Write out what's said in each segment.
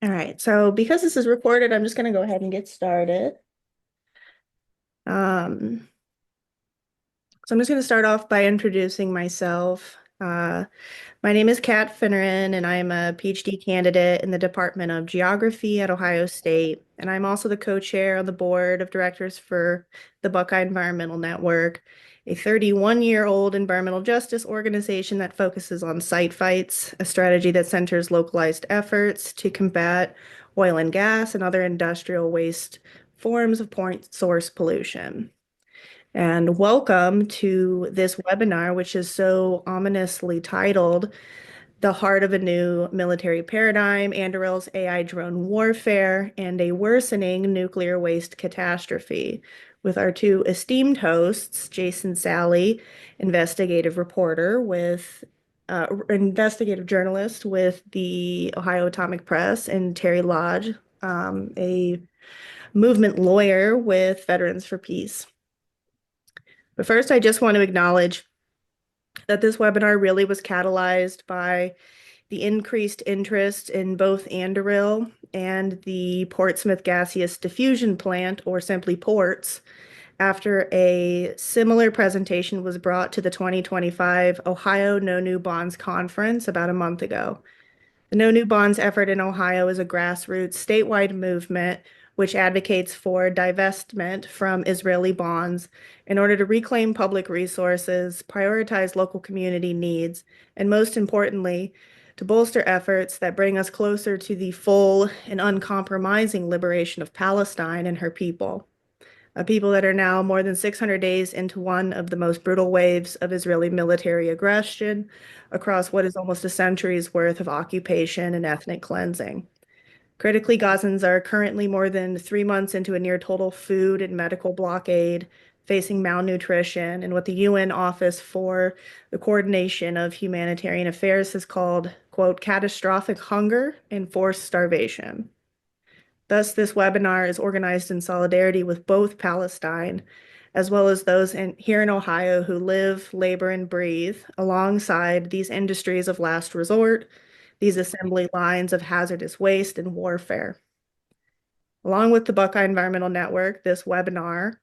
All right, so because this is recorded, I'm just going to go ahead and get started. Um, so I'm just going to start off by introducing myself. My name is Kat Finneran, and I'm a PhD candidate in the Department of Geography at Ohio State. And I'm also the co-chair on the board of directors for the Buckeye Environmental Network, a 31-year-old environmental justice organization that focuses on site fights, a strategy that centers localized efforts to combat oil and gas and other industrial waste forms of point source pollution. And welcome to this webinar, which is so ominously titled The Heart of a New Military Paradigm, Anduril's AI Drone Warfare, and a Worsening Nuclear Waste Catastrophe, with our two esteemed hosts, Jason Salley, investigative journalist with the Ohio Atomic Press, and Terry Lodge, a movement lawyer with Veterans for Peace. But first, I just want to acknowledge that this webinar really was catalyzed by the increased interest in both Anduril and the Portsmouth Gaseous Diffusion Plant, or simply PORTS, after a similar presentation was brought to the 2025 Ohio No New Bonds Conference about a month ago. The No New Bonds effort in Ohio is a grassroots statewide movement which advocates for divestment from Israeli bonds in order to reclaim public resources, prioritize local community needs, and most importantly, to bolster efforts that bring us closer to the full and uncompromising liberation of Palestine and her people. People that are now more than 600 days into one of the most brutal waves of Israeli military aggression across what is almost a century's worth of occupation and ethnic cleansing. Critically, Gazans are currently more than 3 months into a near total food and medical blockade, facing malnutrition, and what the UN Office for the Coordination of Humanitarian Affairs has called, quote, catastrophic hunger and forced starvation. Thus, this webinar is organized in solidarity with both Palestine, as well as those here in Ohio who live, labor, and breathe alongside these industries of last resort, these assembly lines of hazardous waste and warfare. Along with the Buckeye Environmental Network, this webinar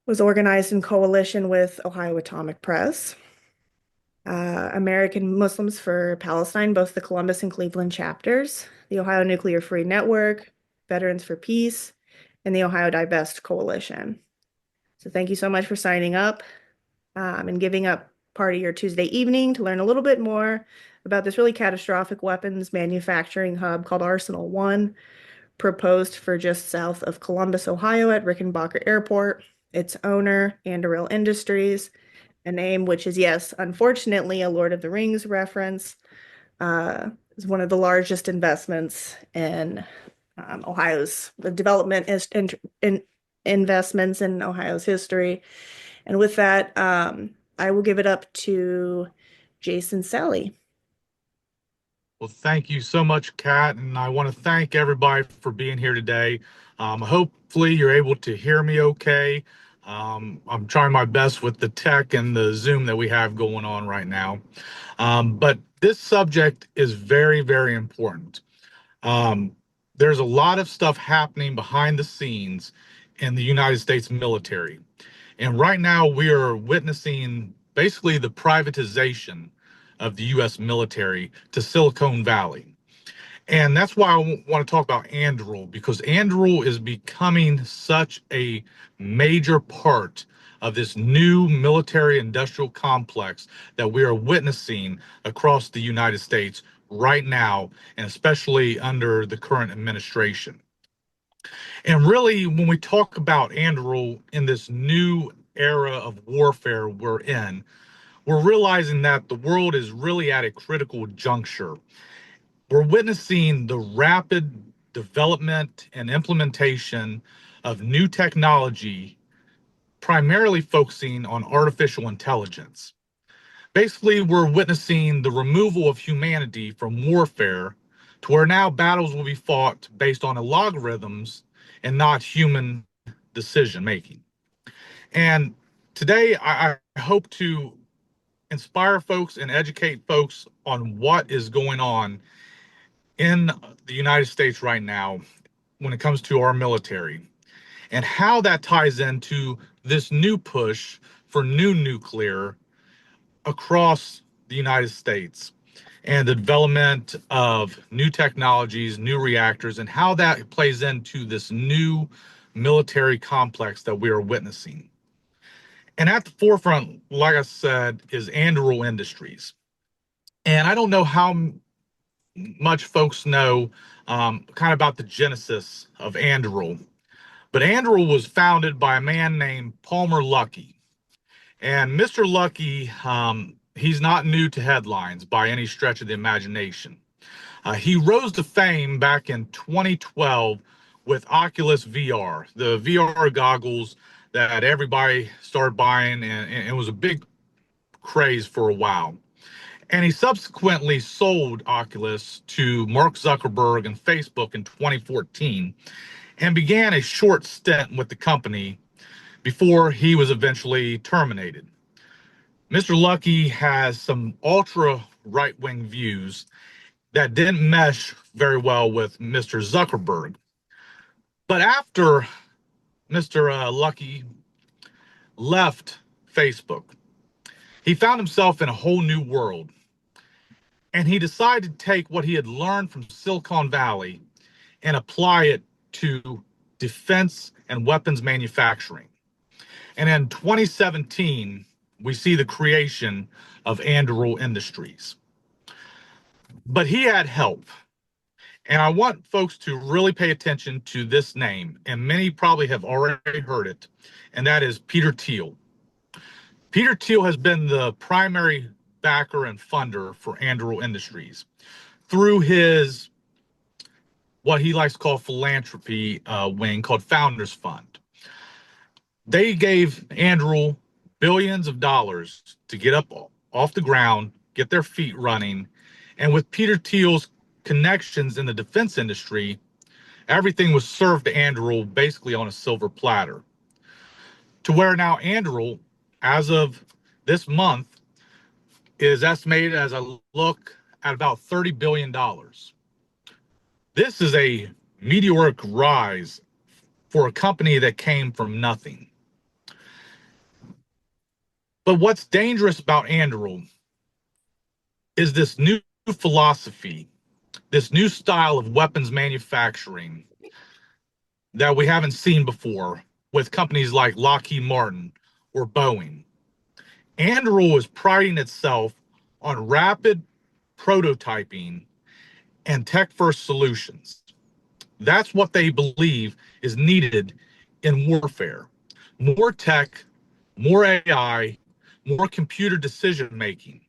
was organized in coalition with Ohio Atomic Press, American Muslims for Palestine, both the Columbus and Cleveland chapters, the Ohio Nuclear Free Network, Veterans for Peace, and the Ohio Divest Coalition. So thank you so much for signing up and giving up part of your Tuesday evening to learn a little bit more about this really catastrophic weapons manufacturing hub called Arsenal One, proposed for just south of Columbus, Ohio at Rickenbacker Airport. Its owner, Anduril Industries, a name which is, yes, unfortunately, a Lord of the Rings reference, is one of the largest investments in Ohio's the development in investments in Ohio's history. And with that, I will give it up to Jason Salley. Well, thank you so much, Kat, and I want to thank everybody for being here today. Hopefully, you're able to hear me okay. I'm trying my best with the tech and the Zoom that we have going on right now. But this subject is very, very important. Um, there's a lot of stuff happening behind the scenes in the United States military. And right now, we are witnessing basically the privatization of the U.S. military to Silicon Valley. And that's why I want to talk about Anduril, because Anduril is becoming such a major part of this new military industrial complex that we are witnessing across the United States right now, and especially under the current administration. And really, when we talk about Anduril in this new era of warfare we're realizing that the world is really at a critical juncture. We're witnessing the rapid development and implementation of new technology, primarily focusing on artificial intelligence. Basically, we're witnessing the removal of humanity from warfare to where now battles will be fought based on algorithms and not human decision making. And today, I hope to inspire folks and educate folks on what is going on in the United States right now when it comes to our military, and how that ties into this new push for new nuclear across the United States, and the development of new technologies, new reactors, and how that plays into this new military complex that we are witnessing. And at the forefront, like I said, is Anduril Industries. And I don't know how much folks know kind of about the genesis of Anduril, but Anduril was founded by a man named Palmer Luckey. And Mr. Luckey, he's not new to headlines by any stretch of the imagination. He rose to fame back in 2012 with Oculus VR, the VR goggles that everybody started buying, and it was a big craze for a while. And he subsequently sold Oculus to Mark Zuckerberg and Facebook in 2014 and began a short stint with the company before he was eventually terminated. Mr. Luckey has some ultra right-wing views that didn't mesh very well with Mr. Zuckerberg. But after Mr. Luckey left Facebook, he found himself in a whole new world. And he decided to take what he had learned from Silicon Valley and apply it to defense and weapons manufacturing. And in 2017, we see the creation of Anduril Industries. But he had help. And I want folks to really pay attention to this name, and many probably have already heard it, and that is Peter Thiel. Peter Thiel has been the primary backer and funder for Anduril Industries through his, what he likes to call philanthropy wing called Founders Fund. They gave Anduril billions of dollars to get up off the ground, get their feet running, and with Peter Thiel's connections in the defense industry, everything was served to Anduril basically on a silver platter. To where now Anduril, as of this month, is estimated as a look at about $30 billion. This is a meteoric rise for a company that came from nothing. But what's dangerous about Anduril is this new philosophy, this new style of weapons manufacturing that we haven't seen before with companies like Lockheed Martin or Boeing. Anduril is priding itself on rapid prototyping and tech-first solutions. That's what they believe is needed in warfare. More tech, more AI, more computer decision-making.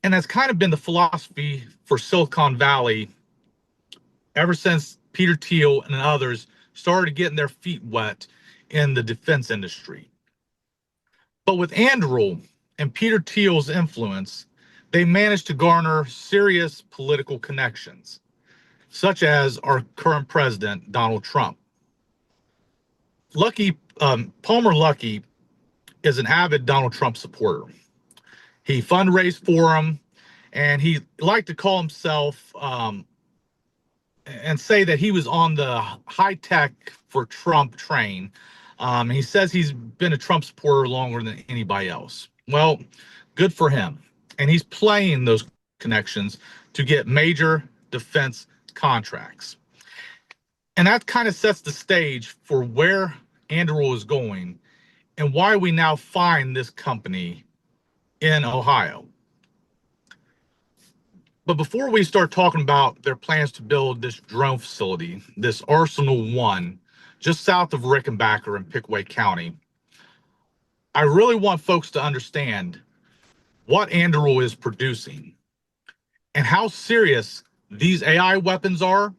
And that's kind of been the philosophy for Silicon Valley ever since Peter Thiel and others started getting their feet wet in the defense industry. But with Anduril and Peter Thiel's influence, they managed to garner serious political connections, such as our current president, Donald Trump. Palmer Luckey is an avid Donald Trump supporter. He fundraised for him, and he liked to call himself and say that he was on the high tech for Trump train. He says he's been a Trump supporter longer than anybody else. Well, good for him. And he's playing those connections to get major defense contracts. And that kind of sets the stage for where Anduril is going and why we now find this company in Ohio. But before we start talking about their plans to build this drone facility, this Arsenal 1, just south of Rickenbacker in Pickaway County, I really want folks to understand what Anduril is producing and how serious these AI weapons are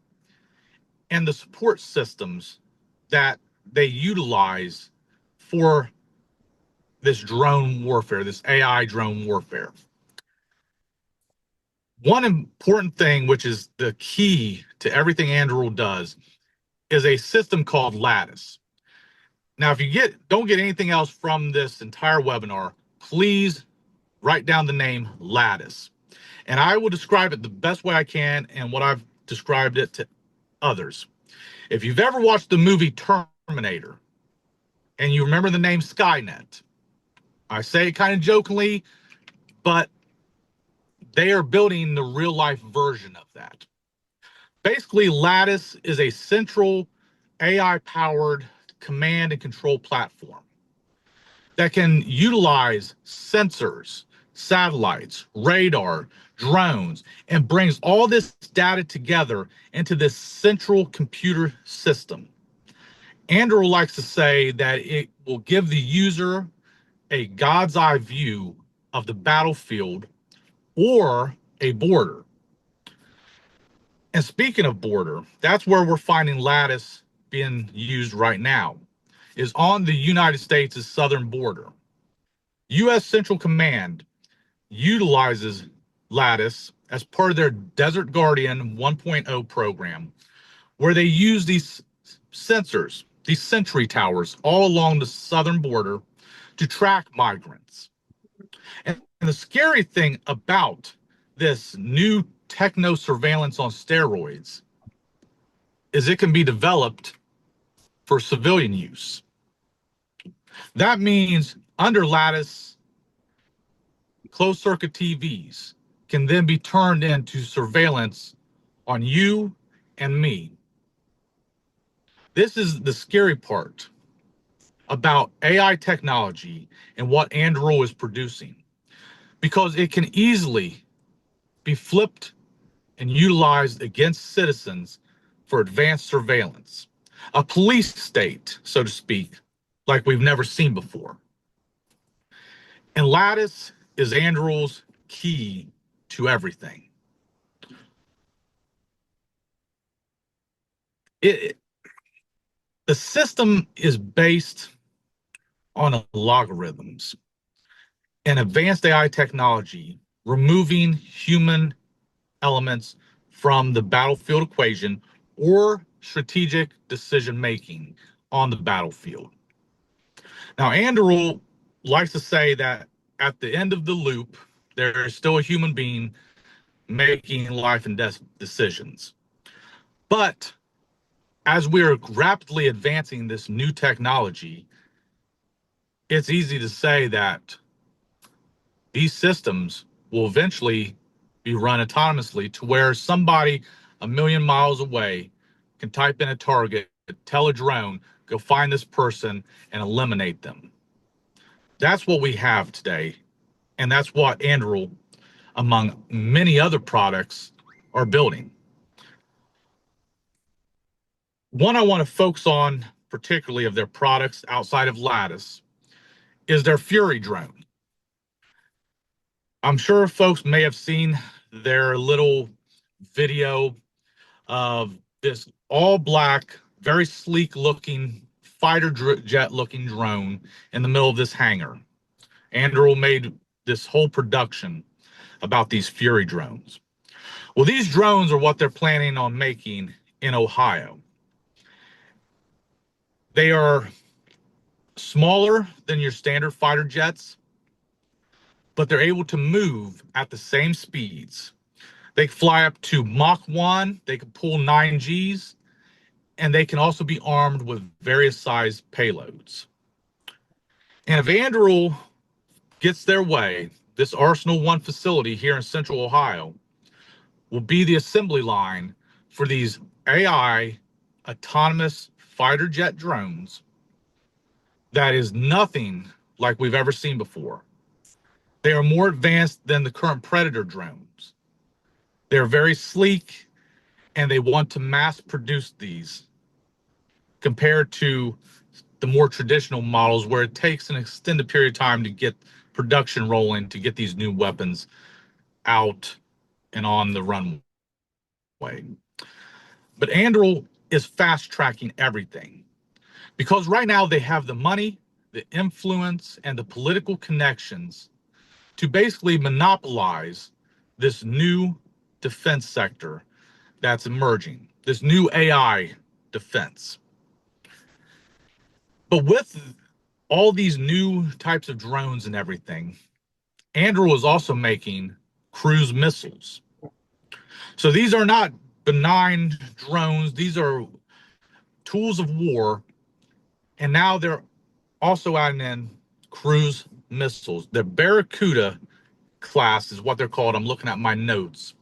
and the support systems that they utilize for this drone warfare, this AI drone warfare. One important thing, which is the key to everything Anduril does, is a system called Lattice. Now, if you don't get anything else from this entire webinar, please write down the name Lattice. And I will describe it the best way I can and what I've described it to others. If you've ever watched the movie Terminator and you remember the name Skynet, I say it kind of jokingly, but they are building the real life version of that. Basically, Lattice is a central AI powered command and control platform that can utilize sensors, satellites, radar, drones, and brings all this data together into this central computer system. Anduril likes to say that it will give the user a God's eye view of the battlefield or a border. And speaking of border, that's where we're finding Lattice being used right now, is on the United States' southern border. U.S. Central Command utilizes Lattice as part of their Desert Guardian 1.0 program, where they use these sensors, these sentry towers, all along the southern border to track migrants. And the scary thing about this new techno surveillance on steroids is it can be developed for civilian use. That means under Lattice, closed circuit TVs can then be turned into surveillance on you and me. This is the scary part about AI technology and what Anduril is producing, because it can easily be flipped and utilized against citizens for advanced surveillance, a police state, so to speak, like we've never seen before. And Lattice is Anduril's key to everything. The system is based on logarithms and advanced AI technology, removing human elements from the battlefield equation or strategic decision making on the battlefield. Now, Anduril likes to say that at the end of the loop, there is still a human being making life and death decisions. But as we are rapidly advancing this new technology, it's easy to say that these systems will eventually be run autonomously to where somebody a million miles away can type in a target, tell a drone, go find this person and eliminate them. That's what we have today. And that's what Anduril, among many other products, are building. One I want to focus on, particularly of their products outside of Lattice, is their Fury drone. I'm sure folks may have seen their little video of this all black, very sleek looking fighter jet looking drone in the middle of this hangar. Anduril made this whole production about these Fury drones. Well, these drones are what they're planning on making in Ohio. They are smaller than your standard fighter jets, but they're able to move at the same speeds. They can fly up to Mach 1, they can pull 9Gs, and they can also be armed with various size payloads. And if Anduril gets their way, this Arsenal 1 facility here in Central Ohio will be the assembly line for these AI autonomous fighter jet drones that is nothing like we've ever seen before. They are more advanced than the current Predator drones. They're very sleek, and they want to mass produce these compared to the more traditional models where it takes an extended period of time to get production rolling to get these new weapons out and on the runway. But Anduril is fast tracking everything because right now they have the money, the influence, and the political connections to basically monopolize this new defense sector that's emerging, this new AI defense. But with all these new types of drones and everything, Anduril is also making cruise missiles. So these are not benign drones. These are tools of war. And now they're also adding in cruise missiles. The Barracuda class is what they're called. I'm looking at my notes.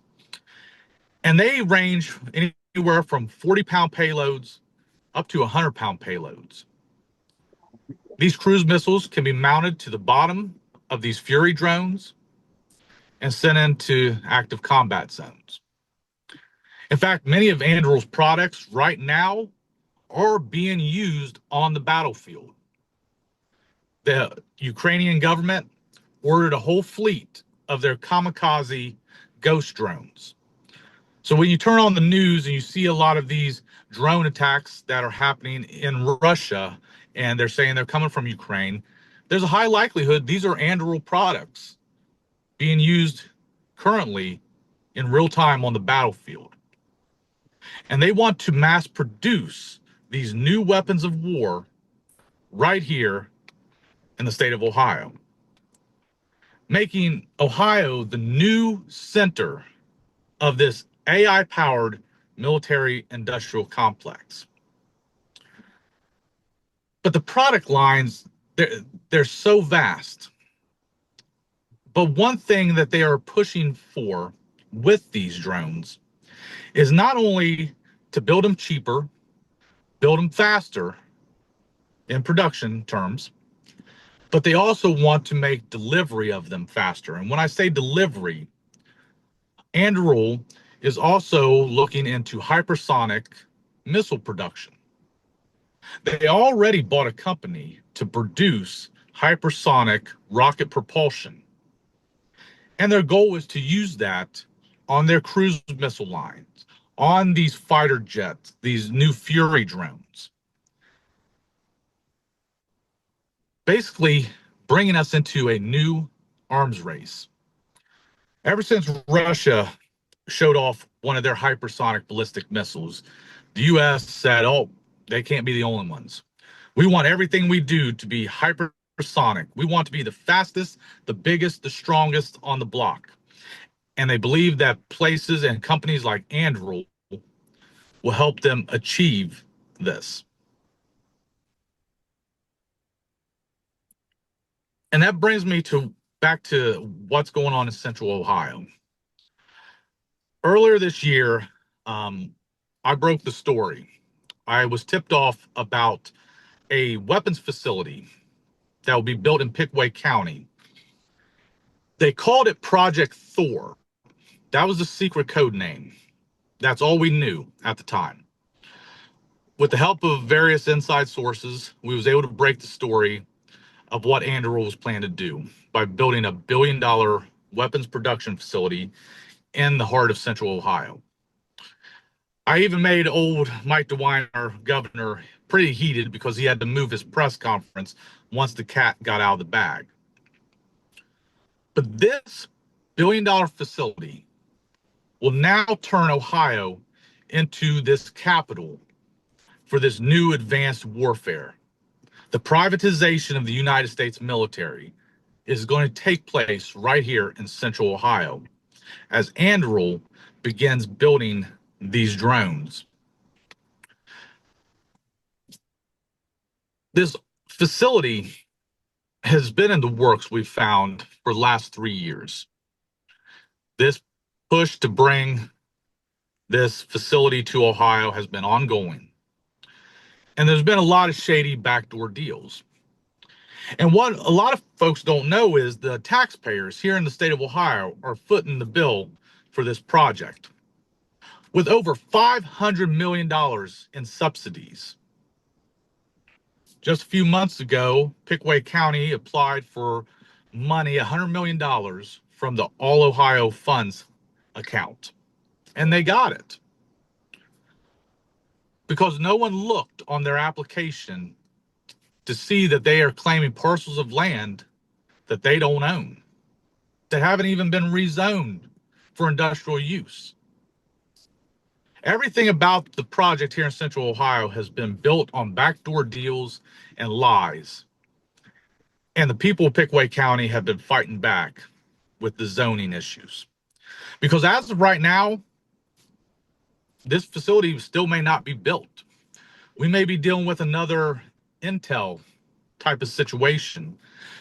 And they range anywhere from 40-pound payloads up to 100-pound payloads. These cruise missiles can be mounted to the bottom of these Fury drones and sent into active combat zones. In fact, many of Anduril's products right now are being used on the battlefield. The Ukrainian government ordered a whole fleet of their kamikaze ghost drones. So when you turn on the news and you see a lot of these drone attacks that are happening in Russia, and they're saying they're coming from Ukraine, there's a high likelihood these are Anduril products being used currently in real time on the battlefield. And they want to mass produce these new weapons of war right here in the state of Ohio, making Ohio the new center of this AI-powered military industrial complex. But the product lines, they're so vast. But one thing that they are pushing for with these drones is not only to build them cheaper, build them faster in production terms, but they also want to make delivery of them faster. And when I say delivery, Anduril is also looking into hypersonic missile production. They already bought a company to produce hypersonic rocket propulsion. And their goal is to use that on their cruise missile lines, on these fighter jets, these new Fury drones. Basically, bringing us into a new arms race. Ever since Russia showed off one of their hypersonic ballistic missiles, the U.S. said, oh, they can't be the only ones. We want everything we do to be hypersonic. We want to be the fastest, the biggest, the strongest on the block. And they believe that places and companies like Anduril will help them achieve this. And that brings me back to what's going on in Central Ohio. Earlier this year, I broke the story. I was tipped off about a weapons facility that will be built in Pickaway County. They called it Project Thor. That was the secret code name. That's all we knew at the time. With the help of various inside sources, we was able to break the story of what Anduril was planning to do by building a $1 billion weapons production facility in the heart of Central Ohio. I even made old Mike DeWine, our governor, pretty heated because he had to move his press conference once the cat got out of the bag. But this $1 billion facility will now turn Ohio into this capital for this new advanced warfare. The privatization of the United States military is going to take place right here in Central Ohio as Anduril begins building these drones. This facility has been in the works, we've found, for the last 3 years. This push to bring this facility to Ohio has been ongoing. And there's been a lot of shady backdoor deals. And what a lot of folks don't know is the taxpayers here in the state of Ohio are footing the bill for this project. With over $500 million in subsidies. Just a few months ago, Pickaway County applied for money, $100 million from the All Ohio Funds account. And they got it. Because no one looked on their application to see that they are claiming parcels of land that they don't own, that haven't even been rezoned for industrial use. Everything about the project here in Central Ohio has been built on backdoor deals and lies. And the people of Pickaway County have been fighting back with the zoning issues. Because as of right now, this facility still may not be built. We may be dealing with another Intel type of situation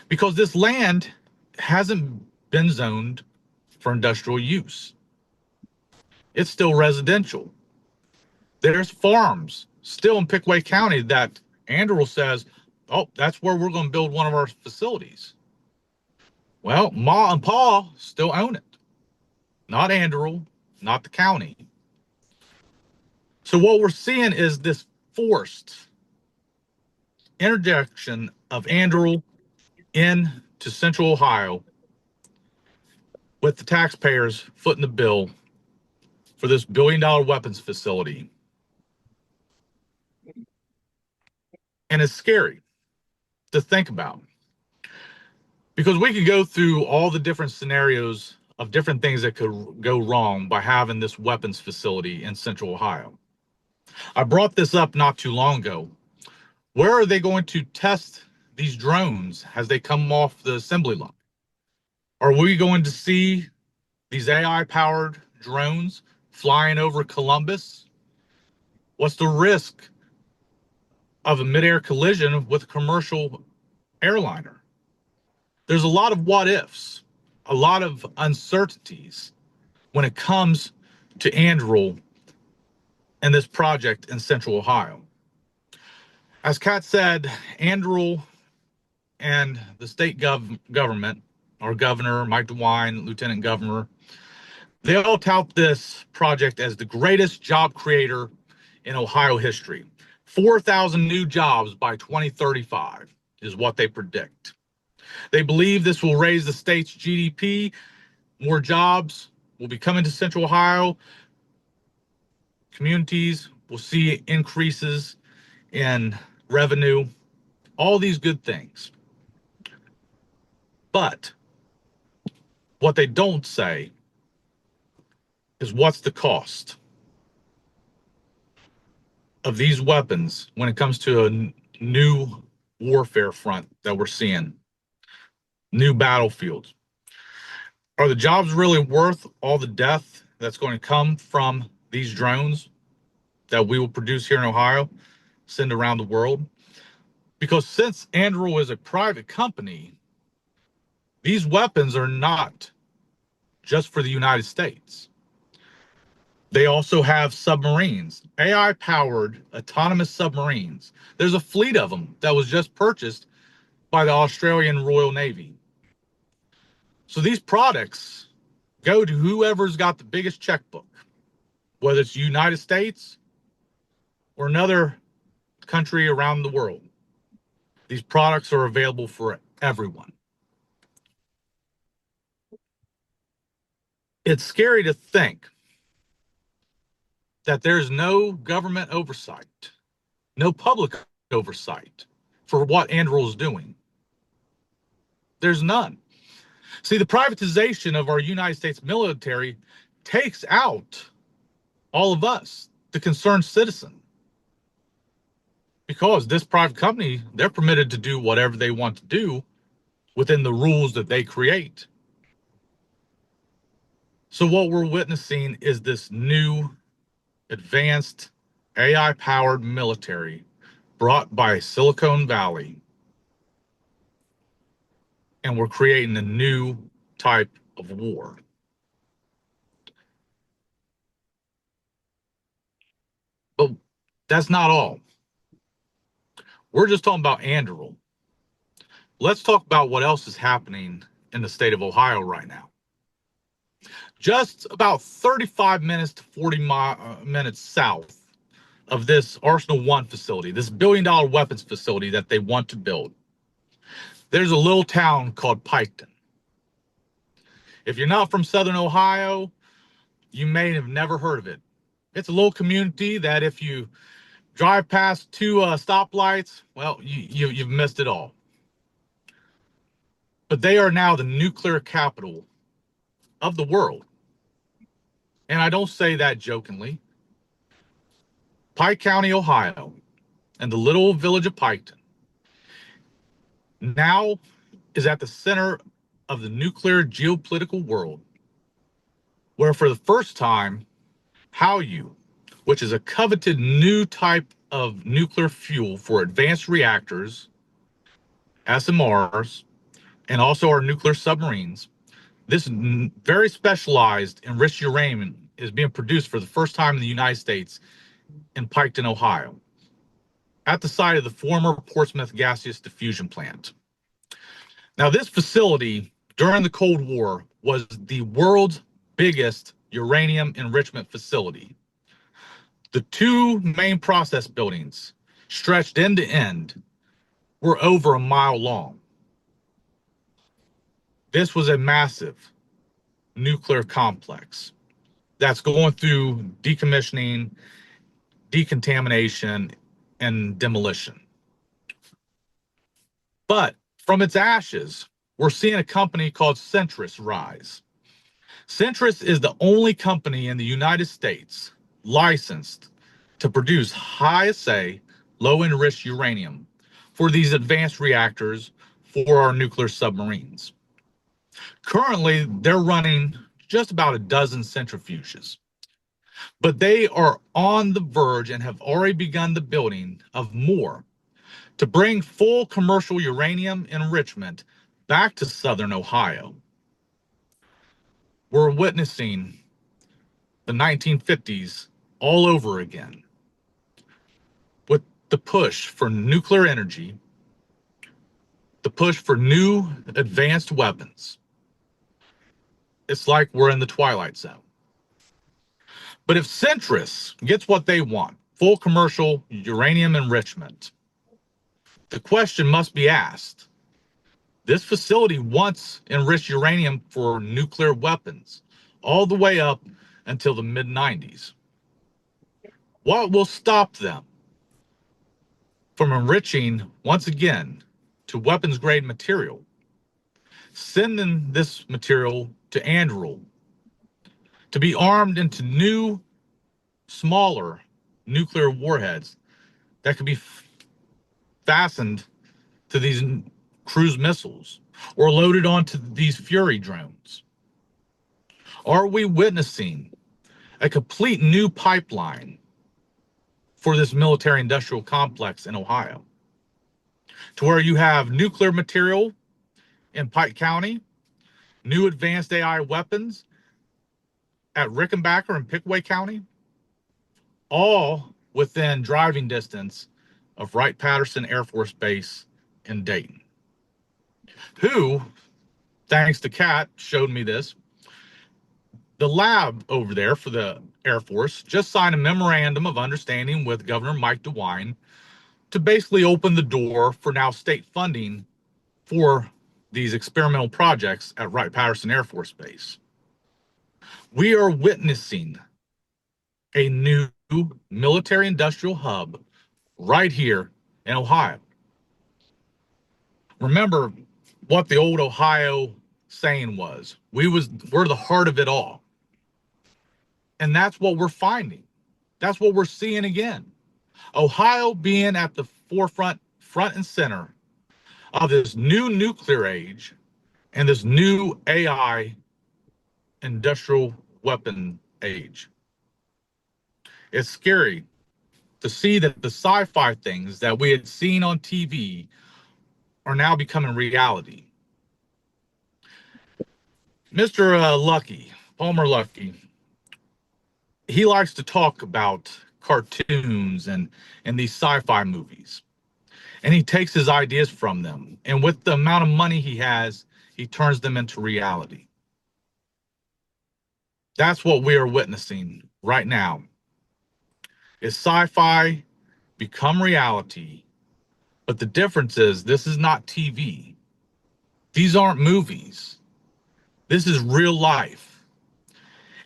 because this land hasn't been zoned for industrial use. It's still residential. There's farms still in Pickaway County that Anduril says, oh, that's where we're going to build one of our facilities. Well, Ma and Pa still own it, not Anduril, not the county. So what we're seeing is this forced interjection of Anduril into Central Ohio with the taxpayers footing the bill for this billion-dollar weapons facility. And it's scary to think about because we could go through all the different scenarios of different things that could go wrong by having this weapons facility in Central Ohio. I brought this up not too long ago. Where are they going to test these drones as they come off the assembly line? Are we going to see these AI-powered drones flying over Columbus? What's the risk of a midair collision with a commercial airliner? There's a lot of what ifs, a lot of uncertainties when it comes to Anduril and this project in Central Ohio. As Kat said, Anduril and the state government, our governor, Mike DeWine, lieutenant governor, they all tout this project as the greatest job creator in Ohio history. 4,000 new jobs by 2035 is what they predict. They believe this will raise the state's GDP. More jobs will be coming to Central Ohio. Communities will see increases in revenue, all these good things. But what they don't say is what's the cost of these weapons when it comes to a new warfare front that we're seeing, new battlefields. Are the jobs really worth all the death that's going to come from these drones that we will produce here in Ohio, send around the world? Because since Anduril is a private company, these weapons are not just for the United States. They also have submarines, AI-powered autonomous submarines. There's a fleet of them that was just purchased by the Australian Royal Navy. So these products go to whoever's got the biggest checkbook, whether it's the United States or another country around the world. These products are available for everyone. It's scary to think that there's no government oversight, no public oversight for what Anduril is doing. There's none. See, the privatization of our United States military takes out all of us, the concerned citizen. Because this private company, they're permitted to do whatever they want to do within the rules that they create. So what we're witnessing is this new advanced AI-powered military brought by Silicon Valley. And we're creating a new type of war. But that's not all. We're just talking about Anduril. Let's talk about what else is happening in the state of Ohio right now. Just about 35 minutes to 40 minutes south of this Arsenal One facility, this billion-dollar weapons facility that they want to build, there's a little town called Piketon. If you're not from Southern Ohio, you may have never heard of it. It's a little community that if you drive past two stoplights, well, you've missed it all. But they are now the nuclear capital of the world. And I don't say that jokingly. Pike County, Ohio, and the little village of Piketon now is at the center of the nuclear geopolitical world. where for the first time, HALEU, which is a coveted new type of nuclear fuel for advanced reactors, SMRs, and also our nuclear submarines, this very specialized enriched uranium is being produced for the first time in the United States in Piketon, Ohio, at the site of the former Portsmith Gaseous Diffusion Plant. Now, this facility during the Cold War was the world's biggest uranium enrichment facility. The two main process buildings, stretched end to end, were over a mile long. This was a massive nuclear complex that's going through decommissioning, decontamination, and demolition. But from its ashes, we're seeing a company called Centris rise. Centris is the only company in the United States licensed to produce high assay, low enriched uranium for these advanced reactors for our nuclear submarines. Currently, they're running just about a dozen centrifuges, but they are on the verge and have already begun the building of more to bring full commercial uranium enrichment back to Southern Ohio. We're witnessing the 1950s all over again with the push for nuclear energy, the push for new advanced weapons. It's like we're in the Twilight Zone. But if Centris gets what they want, full commercial uranium enrichment, the question must be asked. This facility wants enriched uranium for nuclear weapons all the way up until the mid-90s. What will stop them from enriching once again to weapons grade material, sending this material to Anduril to be armed into new, smaller nuclear warheads that could be fastened to these cruise missiles or loaded onto these Fury drones? Are we witnessing a complete new pipeline for this military industrial complex in Ohio, to where you have nuclear material in Pike County, new advanced AI weapons at Rickenbacker and Pickaway County, all within driving distance of Wright Patterson Air Force Base in Dayton? Who, thanks to Kat, showed me this. The lab over there for the Air Force just signed a memorandum of understanding with Governor Mike DeWine to basically open the door for now state funding for these experimental projects at Wright Patterson Air Force Base. We are witnessing a new military industrial hub right here in Ohio. Remember what the old Ohio saying was: we're the heart of it all. And that's what we're finding. That's what we're seeing again. Ohio being at the forefront, front and center of this new nuclear age and this new AI industrial weapon age. It's scary to see that the sci-fi things that we had seen on TV are now becoming reality. Mr. Luckey, Palmer Luckey, he likes to talk about cartoons and these sci-fi movies, and he takes his ideas from them, and with the amount of money he has, he turns them into reality. That's what we are witnessing right now. Is sci-fi become reality? But the difference is, this is not TV. These aren't movies. This is real life.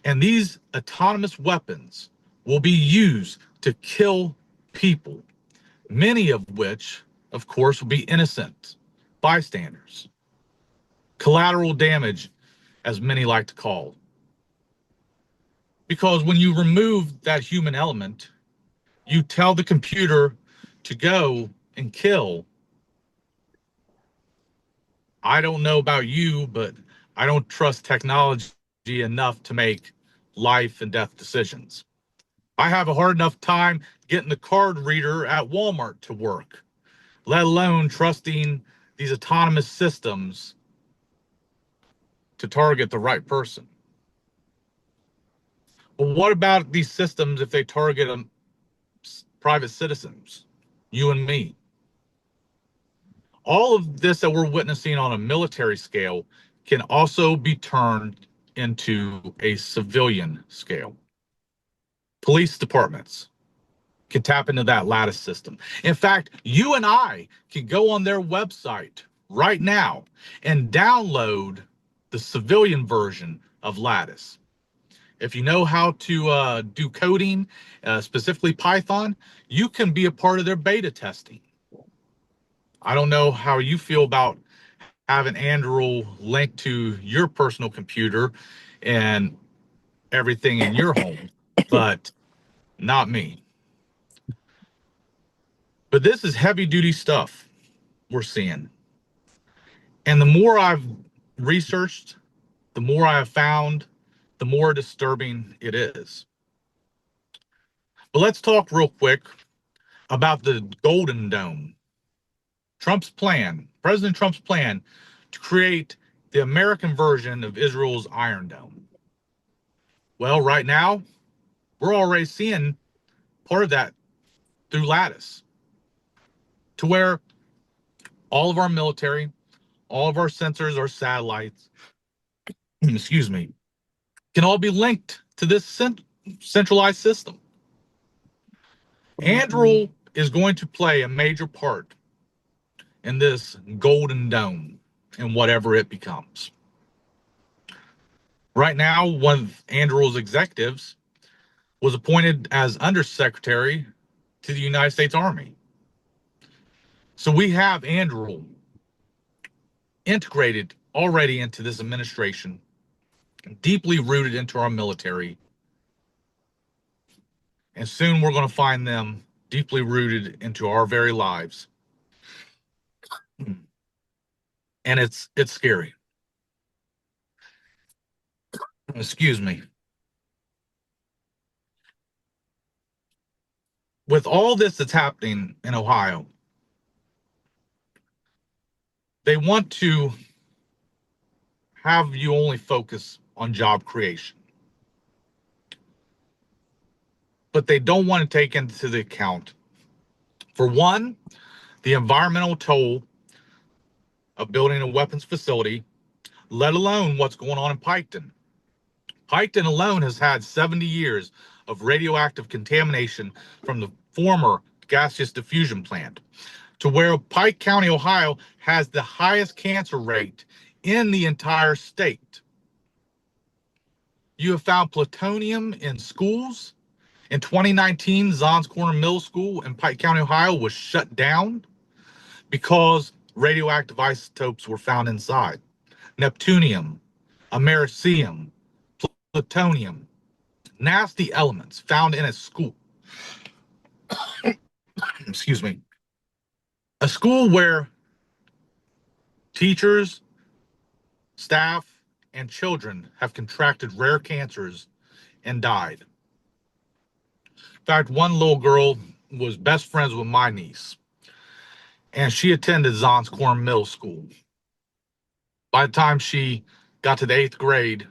And these autonomous weapons will be used to kill people, many of which, of course, will be innocent bystanders. Collateral damage, as many like to call. Because when you remove that human element, you tell the computer to go and kill. I don't know about you, but I don't trust technology enough to make life and death decisions. I have a hard enough time getting the card reader at Walmart to work, let alone trusting these autonomous systems to target the right person. Well, what about these systems if they target private citizens, you and me? All of this that we're witnessing on a military scale can also be turned into a civilian scale. Police departments can tap into that Lattice system. In fact, you and I can go on their website right now and download the civilian version of Lattice. If you know how to do coding, specifically Python, you can be a part of their beta testing. I don't know how you feel about having Anduril linked to your personal computer and everything in your home, but not me. But this is heavy duty stuff we're seeing. And the more I've researched, the more I have found, the more disturbing it is. But let's talk real quick about the Golden Dome. President Trump's plan to create the American version of Israel's Iron Dome. Well, right now, we're already seeing part of that through Lattice, to where all of our military, all of our sensors, our satellites, excuse me, can all be linked to this centralized system. Anduril is going to play a major part in this Golden Dome and whatever it becomes. Right now, one of Anduril's executives was appointed as undersecretary to the United States Army. So we have Anduril integrated already into this administration, deeply rooted into our military. And soon we're going to find them deeply rooted into our very lives. And it's scary. Excuse me. With all this that's happening in Ohio, they want to have you only focus on job creation. But they don't want to take into the account, for one, the environmental toll of building a weapons facility, let alone what's going on in Piketon. Piketon alone has had 70 years of radioactive contamination from the former gaseous diffusion plant, to where Pike County, Ohio has the highest cancer rate in the entire state. You have found plutonium in schools. In 2019, Zons Corner Middle School in Pike County, Ohio was shut down because radioactive isotopes were found inside. Neptunium, americium, plutonium, nasty elements found in a school. Excuse me. A school where teachers, staff, and children have contracted rare cancers and died. In fact, one little girl was best friends with my niece, and she attended Zons Corner Middle School. By the time she got to the 8th grade,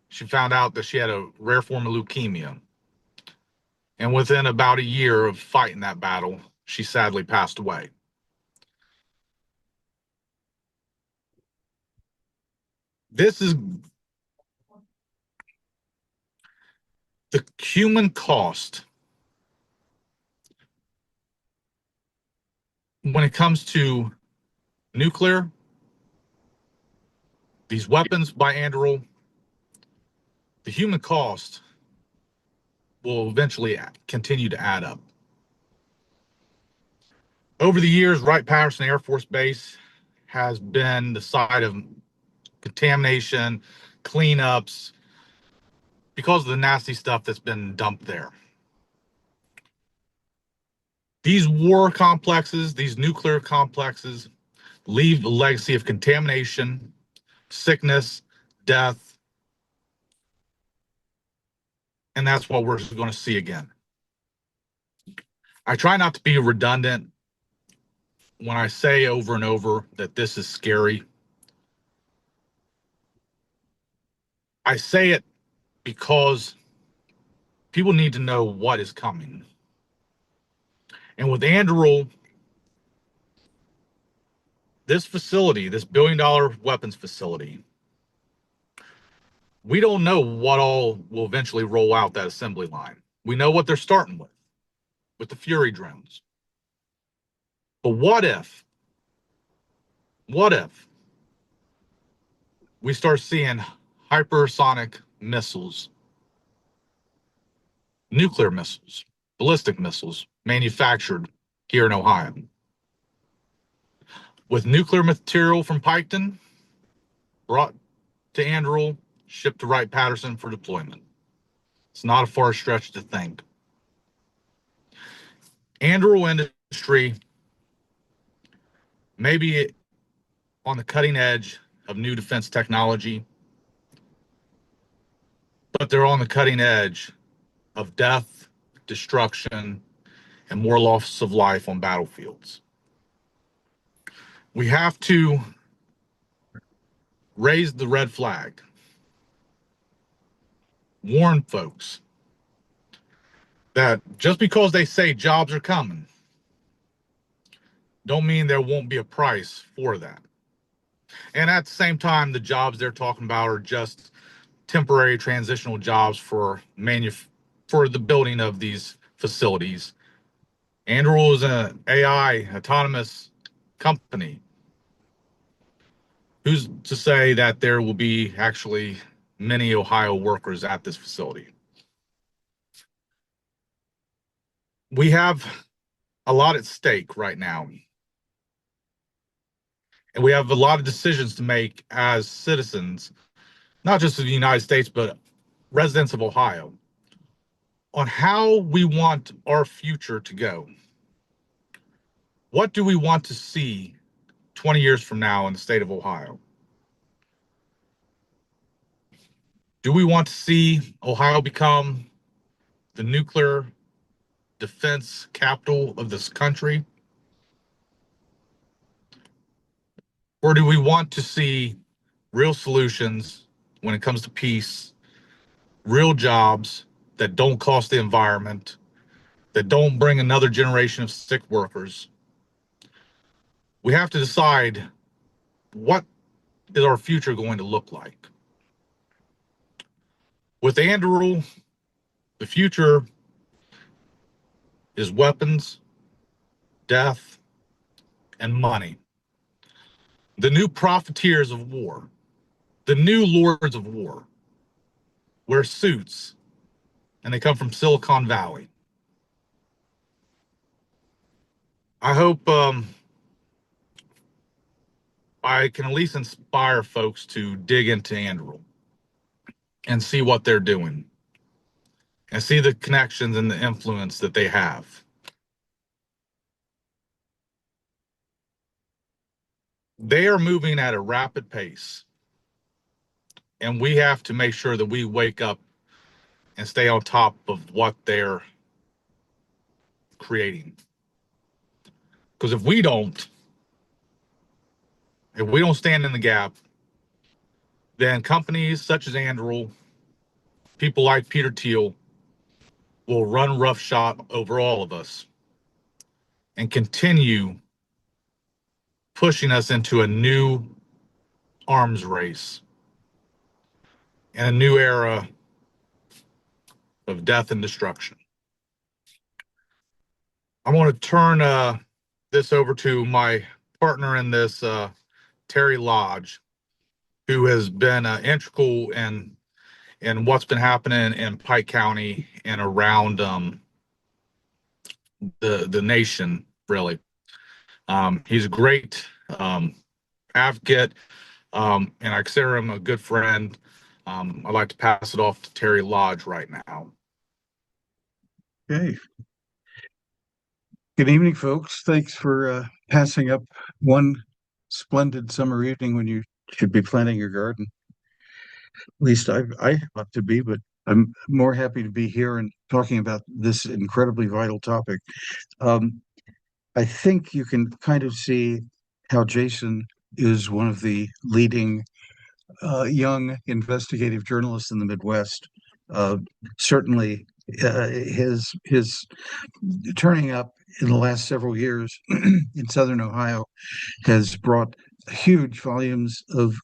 she found out that she had a rare form of leukemia. And within about a year of fighting that battle, she sadly passed away. This is the human cost when it comes to nuclear, these weapons by Anduril. The human cost will eventually continue to add up. Over the years, Wright Patterson Air Force Base has been the site of contamination, cleanups, because of the nasty stuff that's been dumped there. These war complexes, these nuclear complexes, leave a legacy of contamination, sickness, death. and that's what we're going to see again. I try not to be redundant when I say over and over that this is scary. I say it because people need to know what is coming. And with Anduril, this facility, this $1 billion weapons facility, we don't know what all will eventually roll out that assembly line. We know what they're starting with the Fury drones. But what if we start seeing hypersonic missiles, nuclear missiles, ballistic missiles manufactured here in Ohio? With nuclear material from Piketon brought to Anduril, shipped to Wright Patterson for deployment. It's not a far stretch to think. Anduril Industry may be on the cutting edge of new defense technology, but they're on the cutting edge of death, destruction, and more loss of life on battlefields. We have to raise the red flag, warn folks that just because they say jobs are coming, don't mean there won't be a price for that. And at the same time, the jobs they're talking about are just temporary transitional jobs for the building of these facilities. Anduril is an AI autonomous company. Who's to say that there will be actually many Ohio workers at this facility? We have a lot at stake right now. And we have a lot of decisions to make as citizens, not just of the United States, but residents of Ohio, on how we want our future to go. What do we want to see 20 years from now in the state of Ohio? Do we want to see Ohio become the nuclear defense capital of this country? Or do we want to see real solutions when it comes to peace, real jobs that don't cost the environment, that don't bring another generation of sick workers? We have to decide, what is our future going to look like? With Anduril, the future is weapons, death, and money. The new profiteers of war, the new lords of war, wear suits, and they come from Silicon Valley. I hope I can at least inspire folks to dig into Anduril and see what they're doing and see the connections and the influence that they have. They are moving at a rapid pace, and we have to make sure that we wake up and stay on top of what they're creating. Because if we don't stand in the gap, then companies such as Anduril, people like Peter Thiel, will run roughshod over all of us and continue pushing us into a new arms race and a new era of death and destruction. I want to turn this over to my partner in this, Terry Lodge, who has been integral in what's been happening in Pike County and around the nation, really. He's a great advocate, and I consider him a good friend. I'd like to pass it off to Terry Lodge right now. Okay. Good evening, folks. Thanks for passing up one splendid summer evening when you should be planting your garden. At least I love to be, but I'm more happy to be here and talking about this incredibly vital topic. Um, I think you can kind of see how Jason is one of the leading young investigative journalists in the Midwest. Uh, Certainly, his turning up in the last several years in Southern Ohio has brought huge volumes of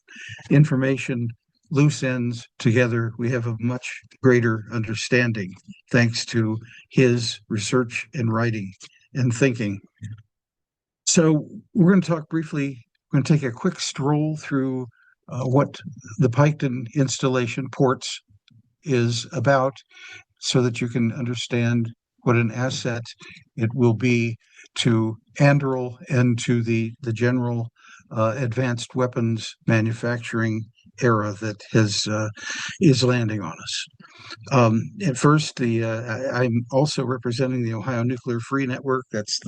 information, loose ends together. We have a much greater understanding thanks to his research and writing and thinking. So we're going to talk briefly, we're going to take a quick stroll through what the Piketon installation ports is about so that you can understand what an asset it will be to Anduril and to the general advanced weapons manufacturing era that is landing on us. At first, I'm also representing the Ohio Nuclear Free Network. That's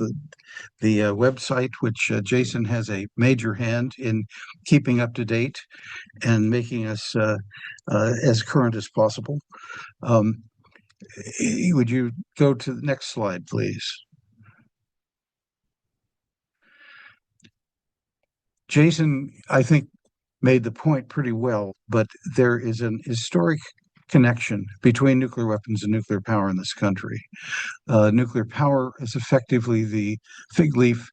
the website which Jason has a major hand in keeping up to date and making us as current as possible. Um, would you go to the next slide, please? Jason, I think, made the point pretty well, but there is an historic connection between nuclear weapons and nuclear power in this country. Nuclear power is effectively the fig leaf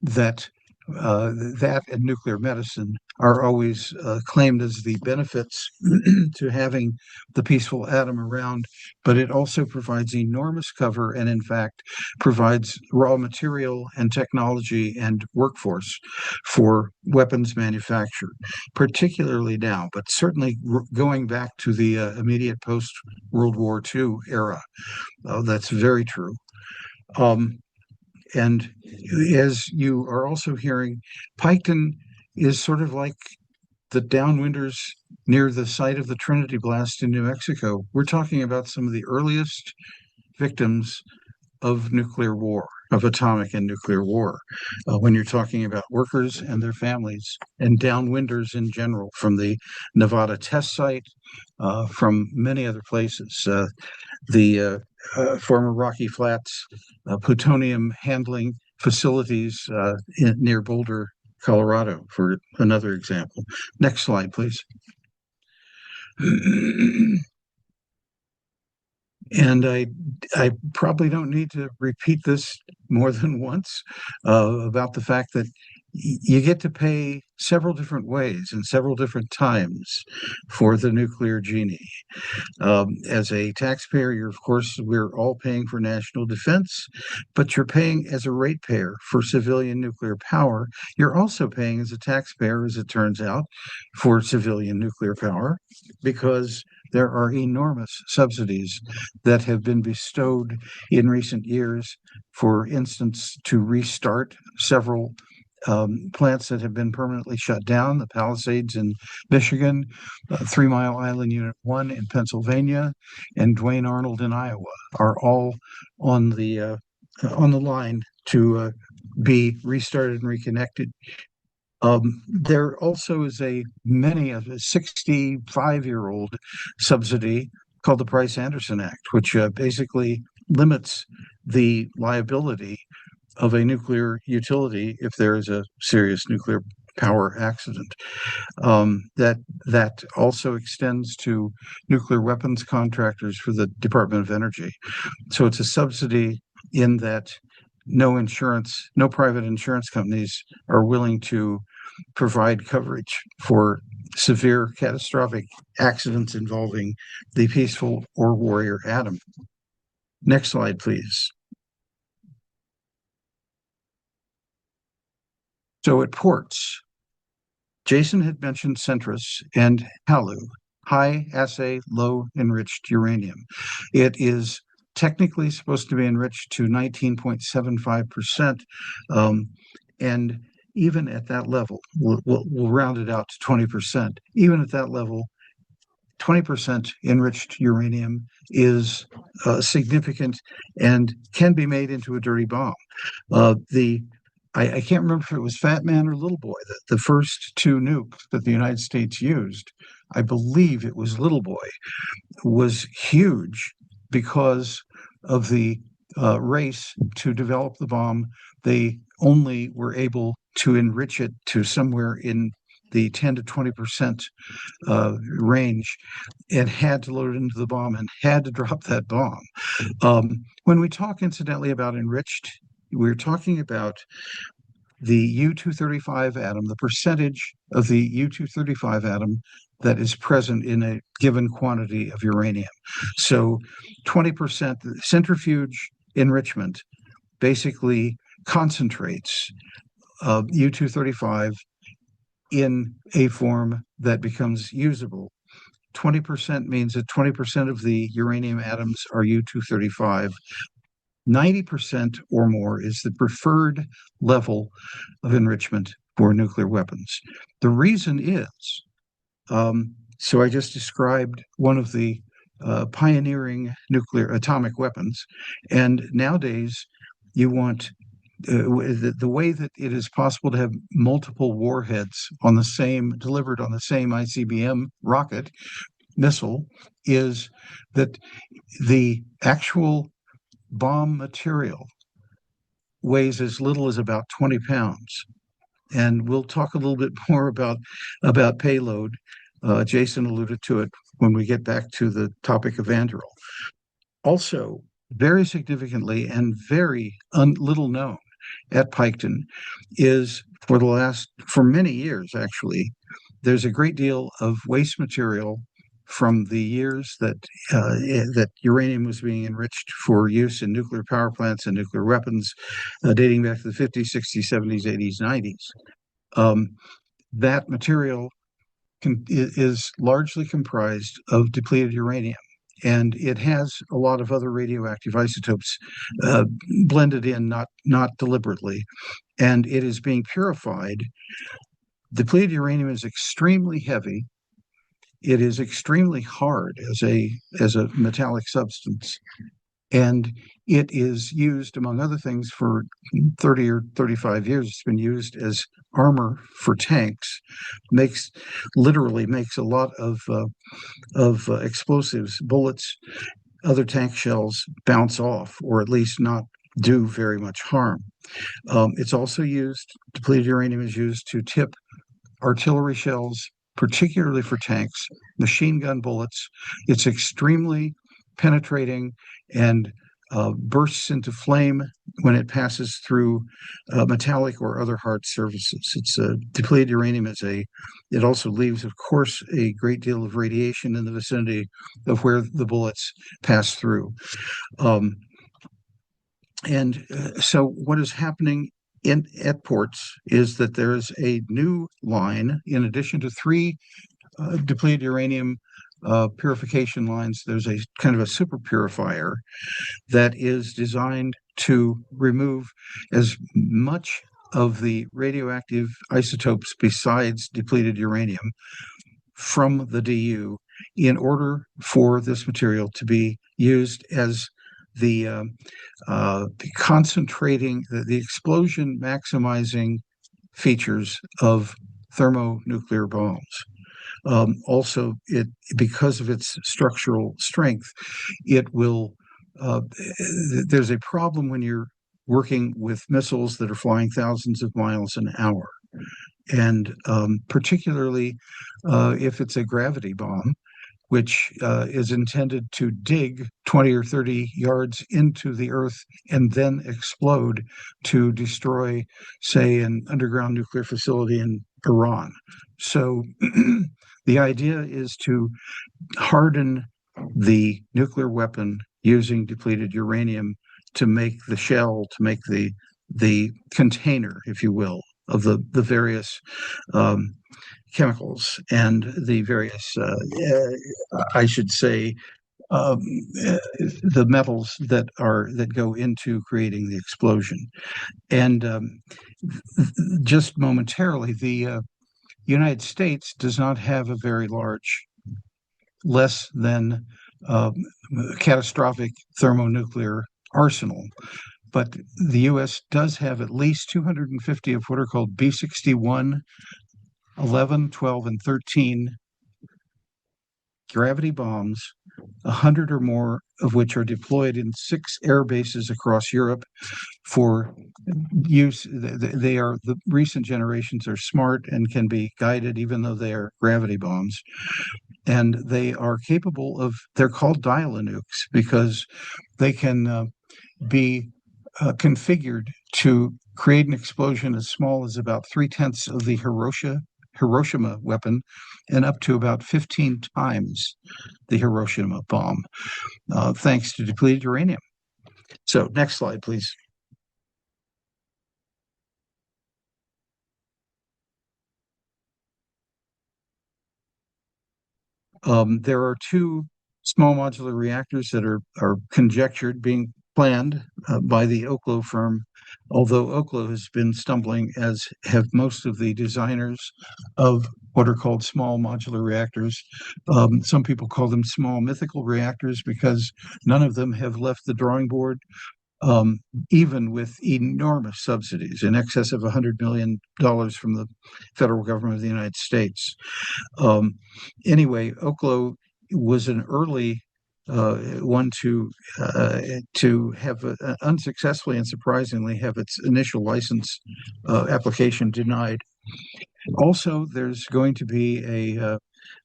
that that and nuclear medicine are always claimed as the benefits to having the peaceful atom around, but it also provides enormous cover and, in fact, provides raw material and technology and workforce for weapons manufacture, particularly now, but certainly going back to the immediate post-World War II era. That's very true. And as you are also hearing, Piketon is sort of like the downwinders near the site of the Trinity blast in New Mexico. We're talking about some of the earliest victims of nuclear war, of atomic and nuclear war, when you're talking about workers and their families and downwinders in general from the Nevada test site, from many other places. The former Rocky Flats plutonium handling facilities near Boulder, Colorado, for another example. Next slide, please. And I probably don't need to repeat this more than once about the fact that you get to pay several different ways and several different times for the nuclear genie. As a taxpayer, of course, we're all paying for national defense, but you're paying as a ratepayer for civilian nuclear power. You're also paying as a taxpayer, as it turns out, for civilian nuclear power because there are enormous subsidies that have been bestowed in recent years, for instance, to restart several plants that have been permanently shut down, the Palisades in Michigan, 3 Mile Island Unit 1 in Pennsylvania, and Duane Arnold in Iowa are all on the line to be restarted and reconnected. There also is a 65-year-old subsidy called the Price-Anderson Act, which basically limits the liability of a nuclear utility if there is a serious nuclear power accident. That also extends to nuclear weapons contractors for the Department of Energy. So it's a subsidy in that no private insurance companies are willing to provide coverage for severe catastrophic accidents involving the peaceful or warrior atom. Next slide, please. So at ports, Jason had mentioned Centrus and HALEU, high assay, low enriched uranium. It is technically supposed to be enriched to 19.75%. And even at that level, we'll round it out to 20%. Even at that level, 20% enriched uranium is significant and can be made into a dirty bomb. I can't remember if it was Fat Man or Little Boy, the first two nukes that the United States used I believe it was Little Boy, was huge because of the race to develop the bomb. They only were able to enrich it to somewhere in the 10 to 20% range, and had to load it into the bomb and had to drop that bomb. When we talk, incidentally, about enriched, we're talking about the U-235 atom, the percentage of the U-235 atom that is present in a given quantity of uranium. So 20% centrifuge enrichment basically concentrates U-235 in a form that becomes usable. 20% means that 20% of the uranium atoms are U-235. 90% or more is the preferred level of enrichment for nuclear weapons. The reason is, so I just described one of the pioneering nuclear atomic weapons, and nowadays you want the way that it is possible to have multiple warheads on the same, delivered on the same ICBM rocket missile, is that the actual bomb material weighs as little as about 20 pounds. And we'll talk a little bit more about payload. Jason alluded to it when we get back to the topic of Anduril. Also, very significantly and very little known at Piketon is, for many years actually, there's a great deal of waste material from the years that uranium was being enriched for use in nuclear power plants and nuclear weapons, dating back to the 50s, 60s, 70s, 80s, 90s. That material is largely comprised of depleted uranium, and it has a lot of other radioactive isotopes blended in, not deliberately, and it is being purified. Depleted uranium is extremely heavy. It is extremely hard as a metallic substance, and it is used, among other things, for 30 or 35 years. It's been used as armor for tanks. Literally makes a lot of explosives, bullets, other tank shells bounce off, or at least not do very much harm. It's also used. Depleted uranium is used to tip artillery shells, particularly for tanks, machine gun bullets. It's extremely penetrating and bursts into flame when it passes through metallic or other hard surfaces. It's depleted uranium it also leaves, of course, a great deal of radiation in the vicinity of where the bullets pass through. So what is happening at ports is that there is a new line, in addition to 3 depleted uranium purification lines. There's a kind of a super purifier that is designed to remove as much of the radioactive isotopes besides depleted uranium from the DU in order for this material to be used as the concentrating, the explosion maximizing features of thermonuclear bombs. Also, because of its structural strength, it will. There's a problem when you're working with missiles that are flying thousands of miles an hour, and particularly if it's a gravity bomb, which is intended to dig 20 or 30 yards into the earth and then explode to destroy, say, an underground nuclear facility in Iran. So the idea is to harden the nuclear weapon using depleted uranium to make the shell, to make the container, if you will, of the various chemicals and the various, I should say, the metals that go into creating the explosion. And just momentarily, the United States does not have a very large, less than catastrophic thermonuclear arsenal. But the U.S. does have at least 250 of what are called B-61, 11, 12, and 13 gravity bombs, 100 or more of which are deployed in 6 air bases across Europe for use. The recent generations are smart and can be guided, even though they are gravity bombs. And they are capable of, they're called dial-a-nukes because they can be configured to create an explosion as small as about 3/10 of the Hiroshima weapon and up to about 15 times the Hiroshima bomb, thanks to depleted uranium. So next slide, please. There are 2 small modular reactors that are conjectured being planned by the Oklo firm, although Oklo has been stumbling, as have most of the designers of what are called small modular reactors. Some people call them small mythical reactors because none of them have left the drawing board, even with enormous subsidies in excess of $100 million from the federal government of the United States. Anyway, Oklo was an early one to have unsuccessfully and surprisingly have its initial license application denied. Also, there's going to be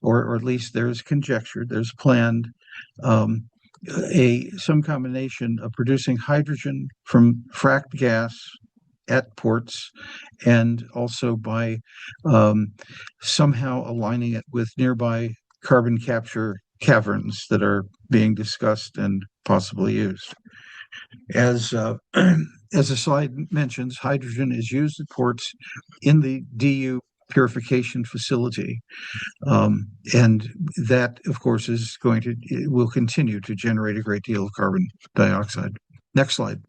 or at least there's conjectured, there's planned some combination of producing hydrogen from fracked gas at ports and also by somehow aligning it with nearby carbon capture caverns that are being discussed and possibly used. As the slide mentions, hydrogen is used at ports in the DU purification facility. And that, of course, will continue to generate a great deal of carbon dioxide. Next slide.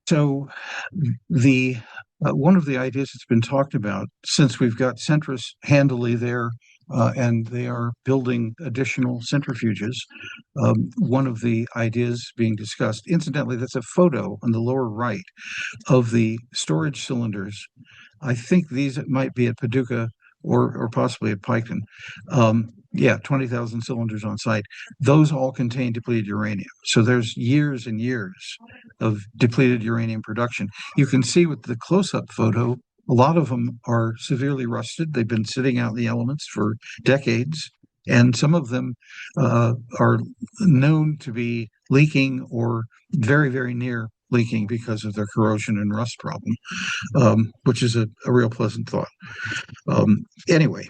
So one of the ideas that's been talked about, since we've got Centris handily there, and they are building additional centrifuges, one of the ideas being discussed, incidentally, that's a photo on the lower right of the storage cylinders. I think these might be at Paducah or possibly at Piketon. 20,000 cylinders on site. Those all contain depleted uranium. So there's years and years of depleted uranium production. You can see with the close-up photo, a lot of them are severely rusted. They've been sitting out in the elements for decades, and some of them are known to be leaking or very, very near leaking because of their corrosion and rust problem, which is a real pleasant thought. Anyway,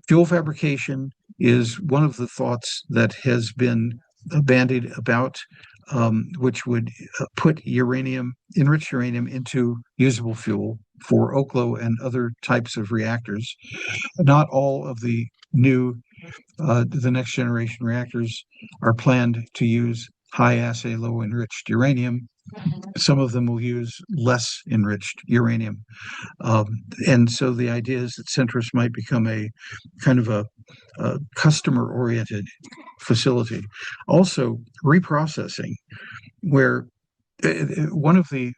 fuel fabrication is one of the thoughts that has been bandied about, which would put enriched uranium into usable fuel for Oklo and other types of reactors. Not all of the next generation reactors are planned to use high assay, low enriched uranium. Some of them will use less enriched uranium. And so the idea is that Centris might become a kind of a customer-oriented facility. Also, reprocessing, where one of the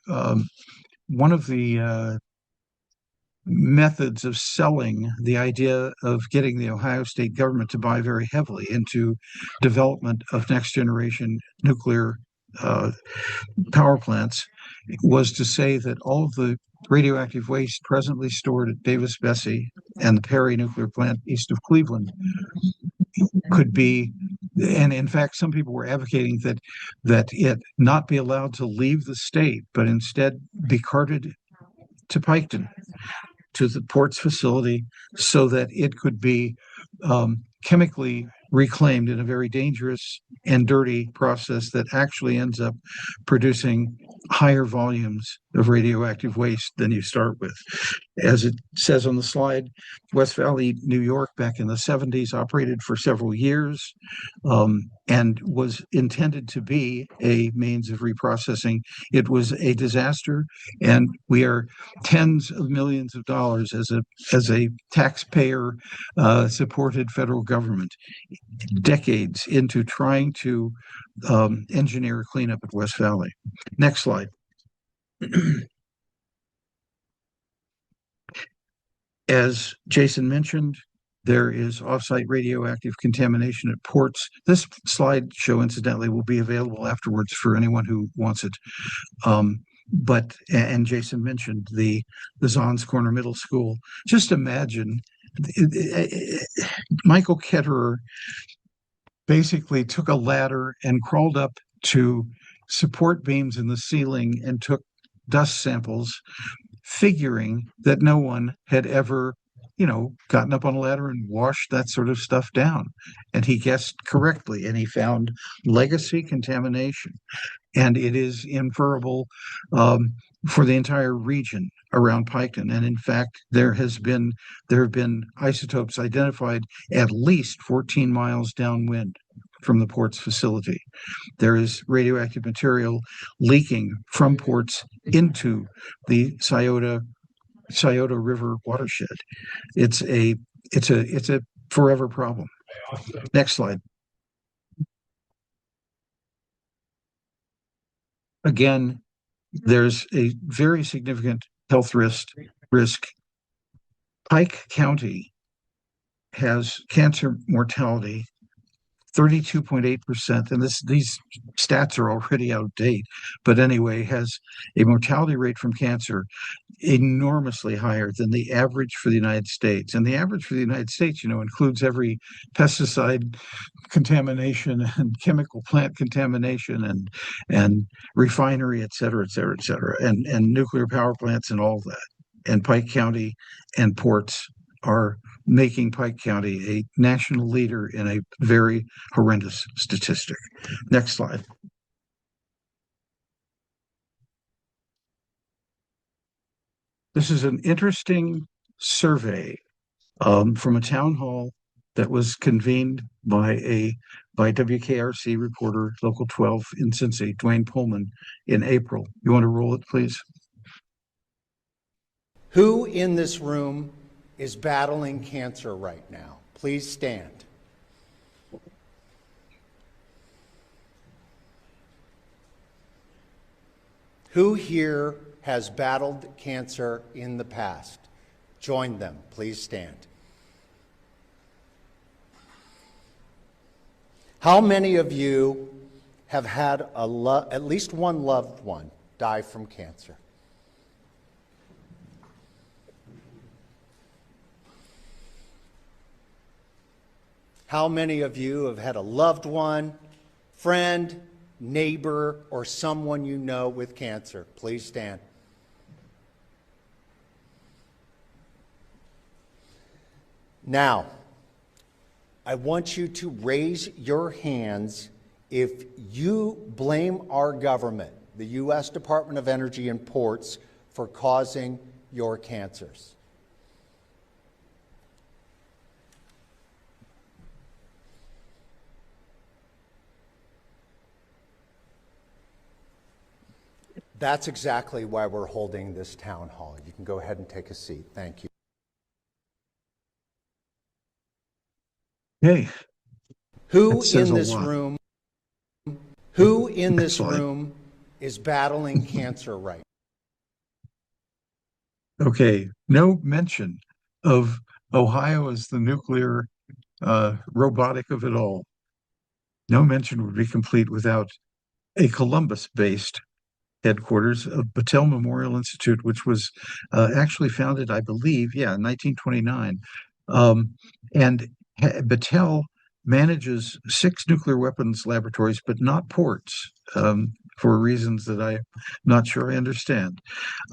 methods of selling the idea of getting the Ohio state government to buy very heavily into development of next generation nuclear power plants was to say that all of the radioactive waste presently stored at Davis-Besse and the Perry nuclear plant east of Cleveland could be, and in fact, some people were advocating that it not be allowed to leave the state, but instead be carted to Piketon, to the ports facility, so that it could be chemically reclaimed in a very dangerous and dirty process that actually ends up producing higher volumes of radioactive waste than you start with. As it says on the slide, West Valley, New York, back in the 70s, operated for several years and was intended to be a means of reprocessing. It was a disaster, and we are tens of millions of dollars as a taxpayer supported federal government decades into trying to engineer a cleanup at West Valley. Next slide. As Jason mentioned, there is offsite radioactive contamination at ports. This slideshow, incidentally, will be available afterwards for anyone who wants it. And Jason mentioned the Zons Corner Middle School. Just imagine Michael Ketterer basically took a ladder and crawled up to support beams in the ceiling and took dust samples, figuring that no one had ever, gotten up on a ladder and washed that sort of stuff down. And he guessed correctly, and he found legacy contamination. And it is inferable for the entire region around Piketon. And in fact, there have been isotopes identified at least 14 miles downwind from the port's facility. There is radioactive material leaking from ports into the Scioto River watershed. It's a forever problem. Next slide. Again, there's a very significant health risk. Pike County has cancer mortality 32.8%, and these stats are already out of date, but anyway, has a mortality rate from cancer enormously higher than the average for the United States. And the average for the United States, includes every pesticide contamination and chemical plant contamination and refinery, et cetera, and nuclear power plants and all of that. And Pike County and ports are making Pike County a national leader in a very horrendous statistic. Next slide. This is an interesting survey from a town hall that was convened by WKRC reporter, Local 12 in Cincy, Dwayne Pullman, in April. You want to roll it, please? Who in this room is battling cancer right now? Please stand. Who here has battled cancer in the past? Join them. Please stand. How many of you have had at least one loved one die from cancer? How many of you have had a loved one, friend, neighbor, or someone you know with cancer? Please stand. Now, I want you to raise your hands if you blame our government, the U.S. Department of Energy and Ports, for causing your cancers. That's exactly why we're holding this town hall. You can go ahead and take a seat. Thank you. Hey, Who in this room is battling cancer right now? Okay, no mention of Ohio as the nuclear robotic of it all. No mention would be complete without a Columbus-based headquarters of Battelle Memorial Institute, which was actually founded, I believe, in 1929. And Battelle manages 6 nuclear weapons laboratories, but not ports, for reasons that I'm not sure I understand.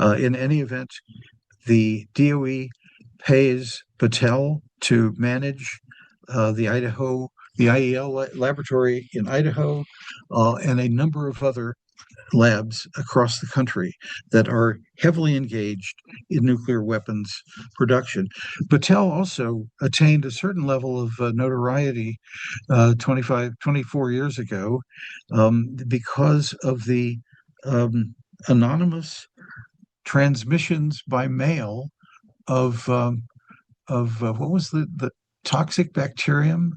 In any event, the DOE pays Battelle to manage the IEL laboratory in Idaho, and a number of other labs across the country that are heavily engaged in nuclear weapons production. Battelle also attained a certain level of notoriety 24 years ago because of the anonymous transmissions by mail of what was the toxic bacterium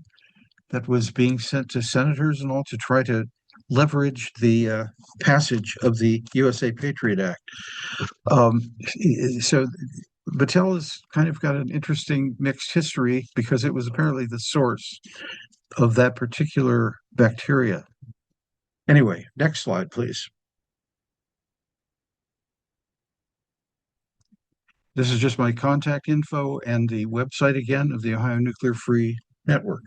that was being sent to senators and all to try to leverage the passage of the USA Patriot Act. So Battelle has kind of got an interesting mixed history because it was apparently the source of that particular bacteria. Anyway, next slide, please. This is just my contact info and the website again of the Ohio Nuclear Free Network.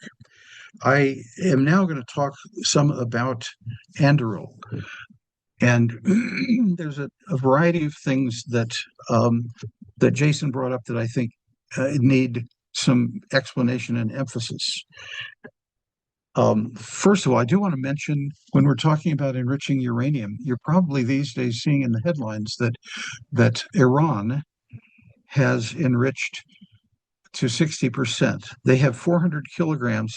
I am now going to talk some about Anduril. And there's a variety of things that that Jason brought up that I think need some explanation and emphasis. First of all, I do want to mention when we're talking about enriching uranium, you're probably these days seeing in the headlines that Iran has enriched to 60%. They have 400 kilograms,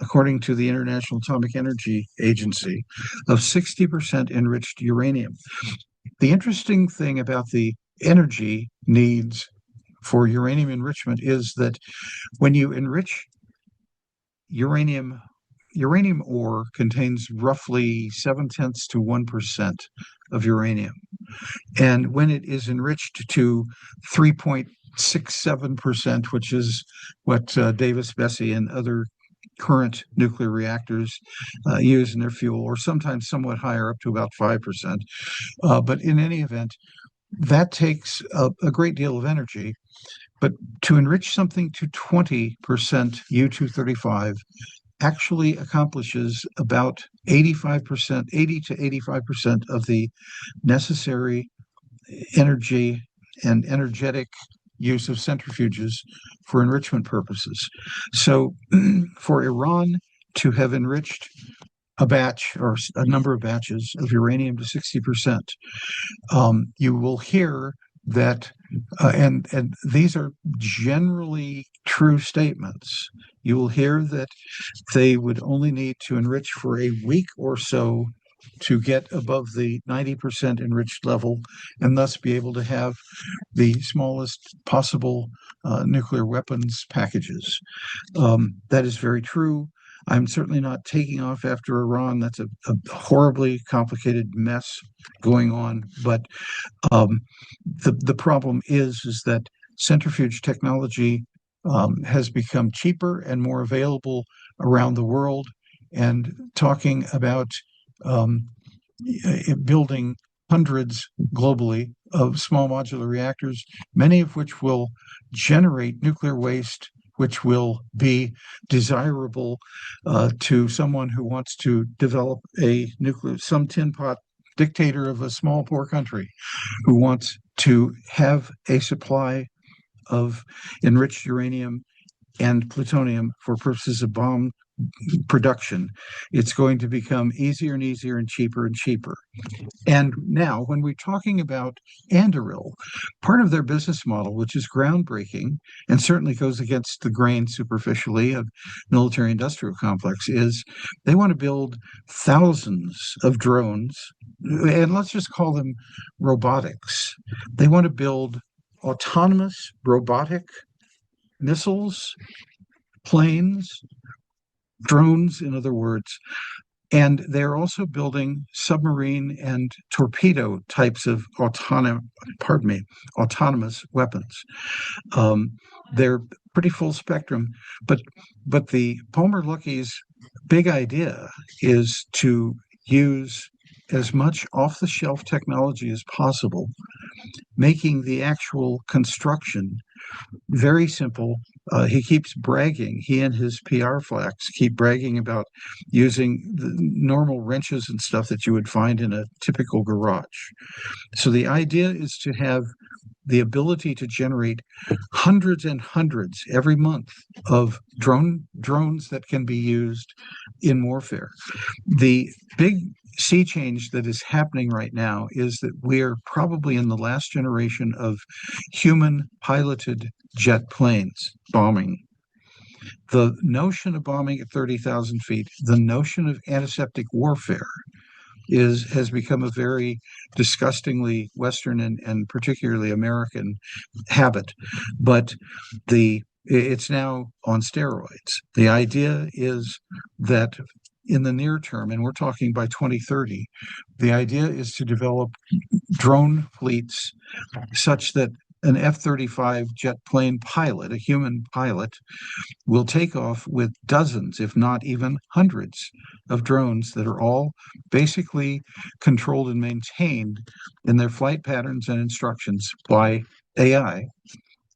according to the International Atomic Energy Agency, of 60% enriched uranium. The interesting thing about the energy needs for uranium enrichment is that when you enrich uranium ore contains roughly 0.7 to 1% of uranium. And when it is enriched to 3.67%, which is what Davis-Besse and other current nuclear reactors use in their fuel, or sometimes somewhat higher, up to about 5%. But in any event, that takes a great deal of energy. But to enrich something to 20% U-235 actually accomplishes about 85%, 80 to 85% of the necessary energy and energetic use of centrifuges for enrichment purposes. So for Iran to have enriched a batch or a number of batches of uranium to 60%, you will hear that, and these are generally true statements. You will hear that they would only need to enrich for a week or so to get above the 90% enriched level and thus be able to have the smallest possible nuclear weapons packages. That is very true. I'm certainly not taking off after Iran. That's a horribly complicated mess going on. But the problem is that centrifuge technology has become cheaper and more available around the world. And talking about building hundreds globally of small modular reactors, many of which will generate nuclear waste, which will be desirable to someone who wants to develop some tin pot dictator of a small, poor country who wants to have a supply of enriched uranium and plutonium for purposes of bomb production. It's going to become easier and easier and cheaper and cheaper. And now, when we're talking about Anduril, part of their business model, which is groundbreaking and certainly goes against the grain superficially of military industrial complex, is they want to build thousands of drones, and let's just call them robotics. They want to build autonomous robotic missiles, planes, drones, in other words. And they're also building submarine and torpedo types of autonomous weapons. They're pretty full spectrum, but the Palmer Luckey's big idea is to use as much off-the-shelf technology as possible, making the actual construction very simple. He keeps bragging, he and his PR flacks keep bragging about using the normal wrenches and stuff that you would find in a typical garage. So the idea is to have the ability to generate hundreds and hundreds every month of drones that can be used in warfare. The big sea change that is happening right now is that we're probably in the last generation of human piloted jet planes bombing. The notion of bombing at 30,000 feet, the notion of antiseptic warfare has become a very disgustingly Western and particularly American habit. But it's now on steroids. The idea is that in the near term, and we're talking by 2030, the idea is to develop drone fleets such that an F-35 jet plane pilot, a human pilot, will take off with dozens, if not even hundreds, of drones that are all basically controlled and maintained in their flight patterns and instructions by AI.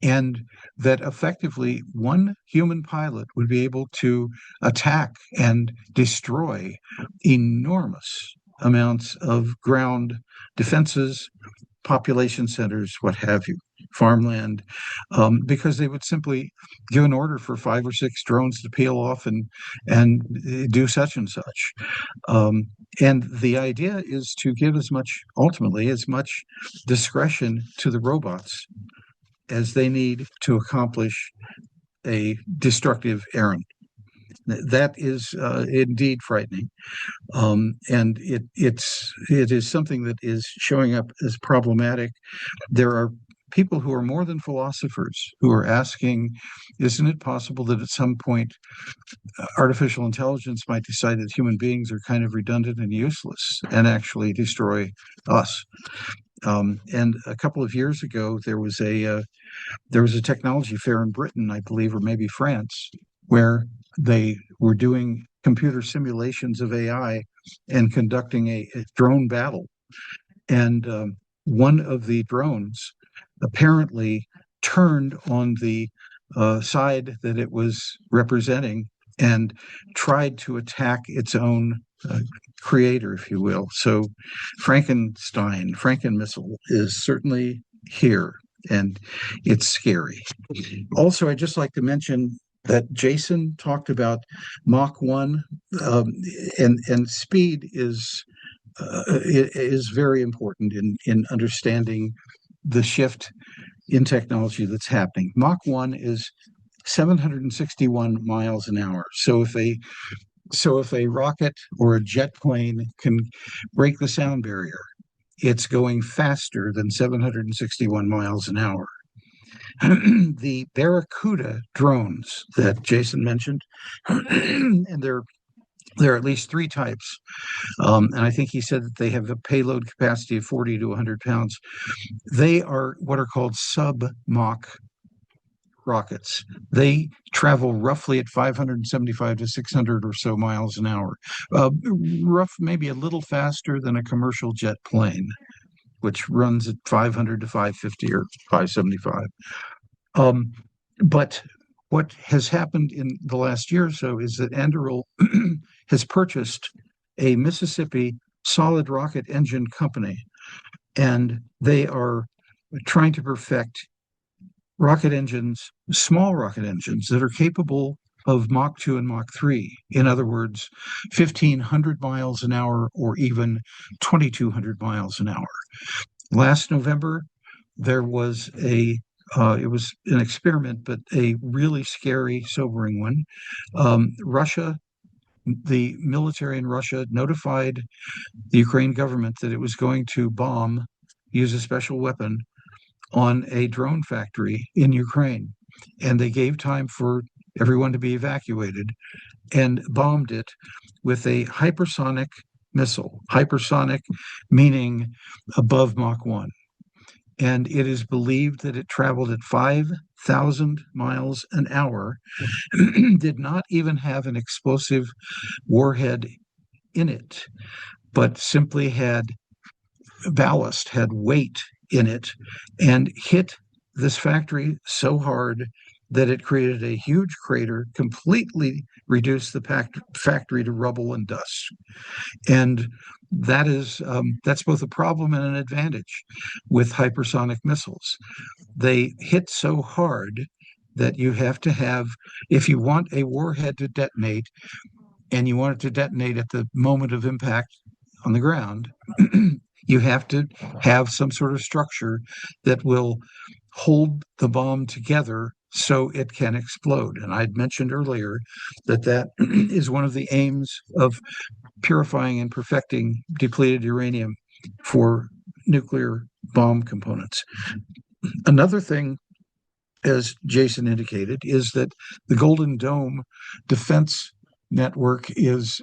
And that effectively one human pilot would be able to attack and destroy enormous amounts of ground defenses, population centers, what have you, farmland, because they would simply give an order for 5 or 6 drones to peel off and do such and such. And the idea is to give ultimately, as much discretion to the robots as they need to accomplish a destructive errand. That is indeed frightening, and it is something that is showing up as problematic. There are people who are more than philosophers who are asking, isn't it possible that at some point artificial intelligence might decide that human beings are kind of redundant and useless and actually destroy us? And a couple of years ago, there was a technology fair in Britain, I believe, or maybe France, where they were doing computer simulations of AI and conducting a drone battle. And one of the drones apparently turned on the side that it was representing and tried to attack its own creator, if you will. So Franken missile is certainly here, and it's scary. Also, I'd just like to mention that Jason talked about Mach 1, and speed is very important in understanding the shift in technology that's happening. Mach 1 is 761 miles an hour. So if a rocket or a jet plane can break the sound barrier, it's going faster than 761 miles an hour. The Barracuda drones that Jason mentioned, and there are at least 3 types, and I think he said that they have a payload capacity of 40 to 100 pounds. They are what are called sub-Mach rockets. They travel roughly at 575 to 600 or so miles an hour, maybe a little faster than a commercial jet plane, which runs at 500 to 550 or 575. But what has happened in the last year or so is that Anduril has purchased a Mississippi solid rocket engine company, and they are trying to perfect rocket engines, small rocket engines that are capable of Mach 2 and Mach 3. In other words, 1,500 miles an hour or even 2,200 miles an hour. Last November, there was it was an experiment, but a really scary, sobering one. Russia, the military in Russia notified the Ukraine government that it was going to use a special weapon on a drone factory in Ukraine. And they gave time for everyone to be evacuated and bombed it with a hypersonic missile. Hypersonic meaning above Mach 1. And it is believed that it traveled at 5,000 miles an hour, did not even have an explosive warhead in it, but simply had ballast, had weight in it, and hit this factory so hard that it created a huge crater, completely reduced the factory to rubble and dust. And that's both a problem and an advantage with hypersonic missiles. They hit so hard that you have to have, if you want a warhead to detonate, and you want it to detonate at the moment of impact on the ground, you have to have some sort of structure that will hold the bomb together so it can explode. And I'd mentioned earlier that is one of the aims of purifying and perfecting depleted uranium for nuclear bomb components. Another thing, as Jason indicated, is that the Golden Dome defense network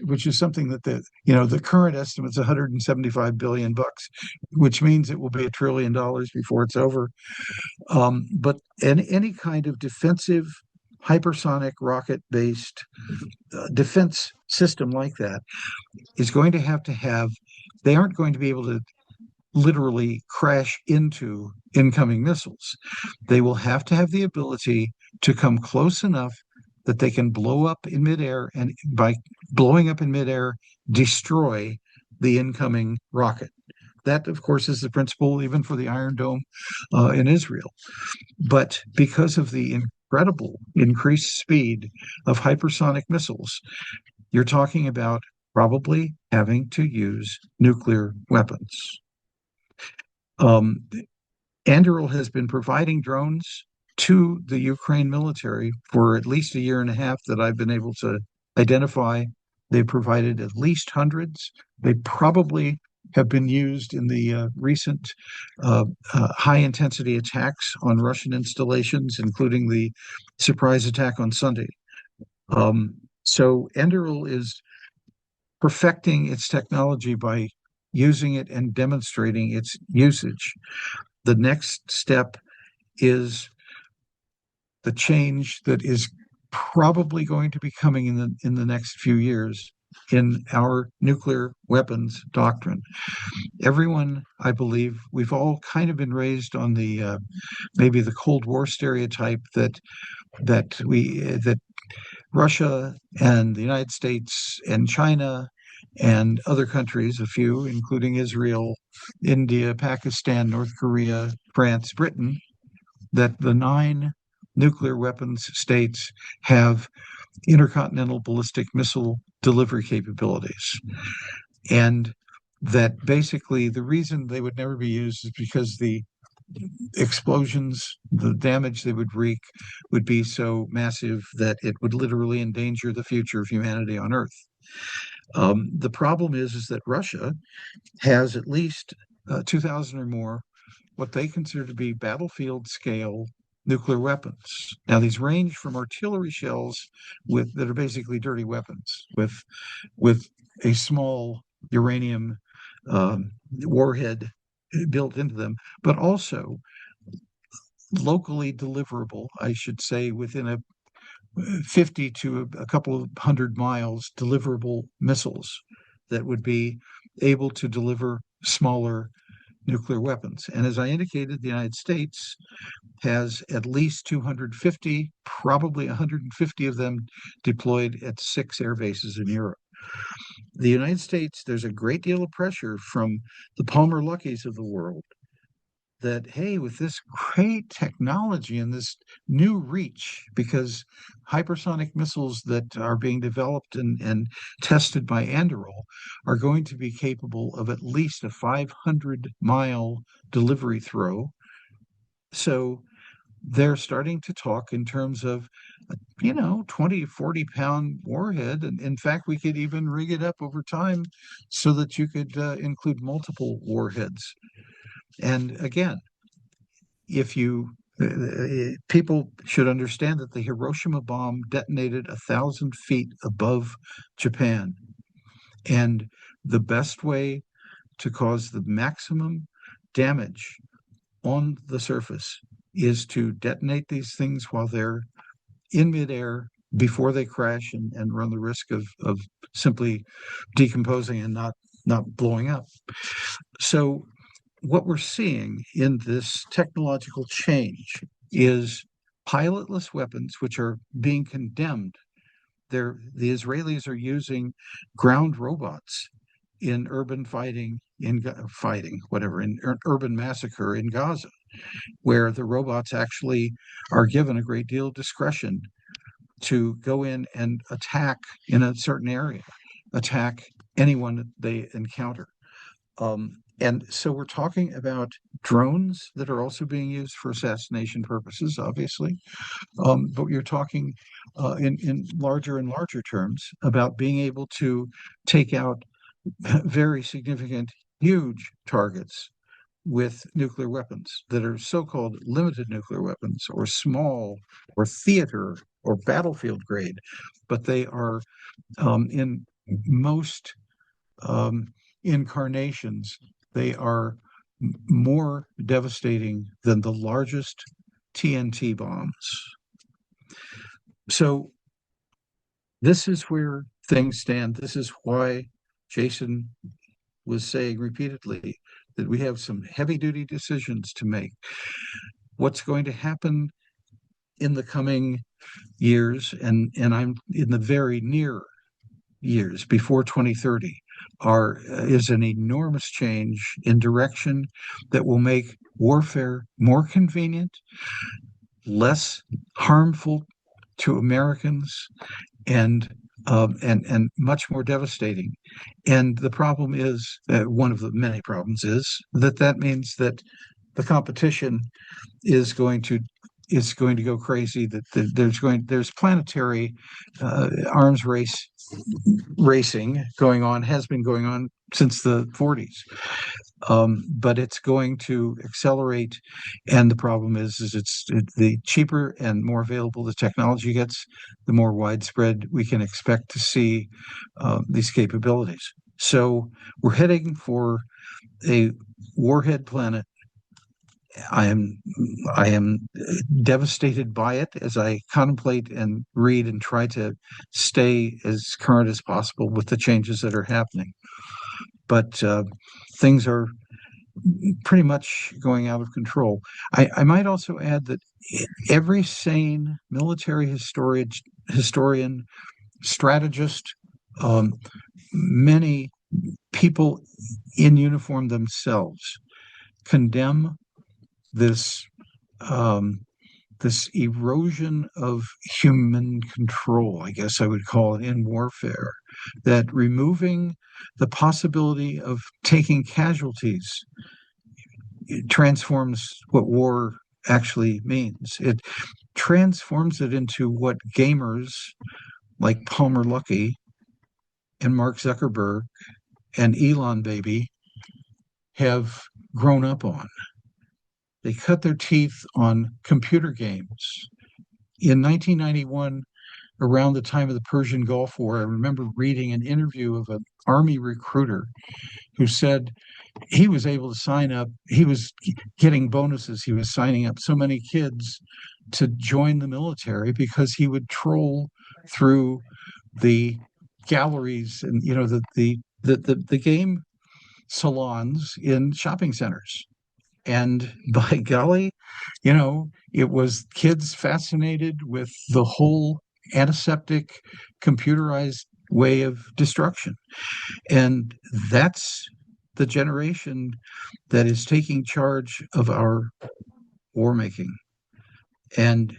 which is something that the current estimate's $175 billion, which means it will be $1 trillion before it's over. But any kind of defensive hypersonic rocket-based defense system like that is going to have, they aren't going to be able to literally crash into incoming missiles. They will have to have the ability to come close enough that they can blow up in midair, and by blowing up in midair, destroy the incoming rocket. That, of course, is the principle even for the Iron Dome in Israel. But because of the incredible increased speed of hypersonic missiles, you're talking about probably having to use nuclear weapons. Anduril has been providing drones to the Ukraine military for at least a year and a half that I've been able to identify. They've provided at least hundreds. They probably have been used in the recent high-intensity attacks on Russian installations, including the surprise attack on Sunday. So Anduril is perfecting its technology by using it and demonstrating its usage. The next step is the change that is probably going to be coming in the next few years in our nuclear weapons doctrine. Everyone, I believe, we've all kind of been raised on the maybe the Cold War stereotype that Russia and the United States and China and other countries, a few, including Israel, India, Pakistan, North Korea, France, Britain, that the 9 nuclear weapons states have intercontinental ballistic missile delivery capabilities. And that basically the reason they would never be used is because the explosions, the damage they would wreak would be so massive that it would literally endanger the future of humanity on Earth. The problem is that Russia has at least 2,000 or more what they consider to be battlefield scale nuclear weapons. Now, these range from artillery shells that are basically dirty weapons with a small uranium warhead built into them, but also locally deliverable, I should say, within a 50 to a couple of 100 miles deliverable missiles that would be able to deliver smaller nuclear weapons. And as I indicated, the United States has at least 250, probably 150 of them deployed at 6 air bases in Europe. The United States, there's a great deal of pressure from the Palmer Luckeys of the world that, hey, with this great technology and this new reach, because hypersonic missiles that are being developed and tested by Anduril are going to be capable of at least a 500-mile delivery throw. So they're starting to talk in terms of, 20, 40-pound warhead. And in fact, we could even rig it up over time so that you could include multiple warheads. And again, people should understand that the Hiroshima bomb detonated 1,000 feet above Japan. And the best way to cause the maximum damage on the surface is to detonate these things while they're in midair before they crash and run the risk of simply decomposing and not blowing up. So what we're seeing in this technological change is pilotless weapons, which are being condemned. The Israelis are using ground robots in urban urban massacre in Gaza, where the robots actually are given a great deal of discretion to go in and attack in a certain area, attack anyone that they encounter. And so we're talking about drones that are also being used for assassination purposes, obviously. But you're talking in larger and larger terms about being able to take out very significant, huge targets with nuclear weapons that are so-called limited nuclear weapons or small or theater or battlefield grade, but they are in most incarnations, they are more devastating than the largest TNT bombs. So this is where things stand. This is why Jason was saying repeatedly that we have some heavy duty decisions to make. What's going to happen in the coming years, and I'm in the very near years before 2030, is an enormous change in direction that will make warfare more convenient, less harmful to Americans, and much more devastating. And the problem is, one of the many problems is that means that the competition is going to go crazy. There's planetary arms racing going on, has been going on since the 40s. But it's going to accelerate, and the problem is the cheaper and more available the technology gets, the more widespread we can expect to see these capabilities. So we're heading for a warhead planet. I am devastated by it as I contemplate and read and try to stay as current as possible with the changes that are happening. But things are pretty much going out of control. I might also add that every sane military historian, strategist, many people in uniform themselves condemn this this erosion of human control, I guess I would call it, in warfare, that removing the possibility of taking casualties transforms what war actually means. It transforms it into what gamers like Palmer Luckey and Mark Zuckerberg and Elon Baby have grown up on. They cut their teeth on computer games. In 1991, around the time of the Persian Gulf War, I remember reading an interview of an Army recruiter who said he was able to sign up. He was getting bonuses. He was signing up so many kids to join the military because he would troll through the galleries and the game salons in shopping centers. And by golly, it was kids fascinated with the whole antiseptic, computerized way of destruction. And that's the generation that is taking charge of our war making. And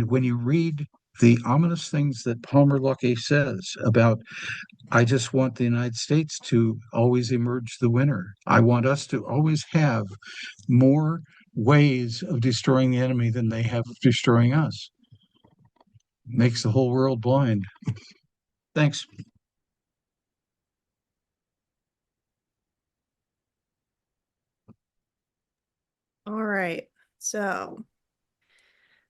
when you read the ominous things that Palmer Luckey says about, I just want the United States to always emerge the winner. I want us to always have more ways of destroying the enemy than they have of destroying us. Makes the whole world blind. Thanks. All right. So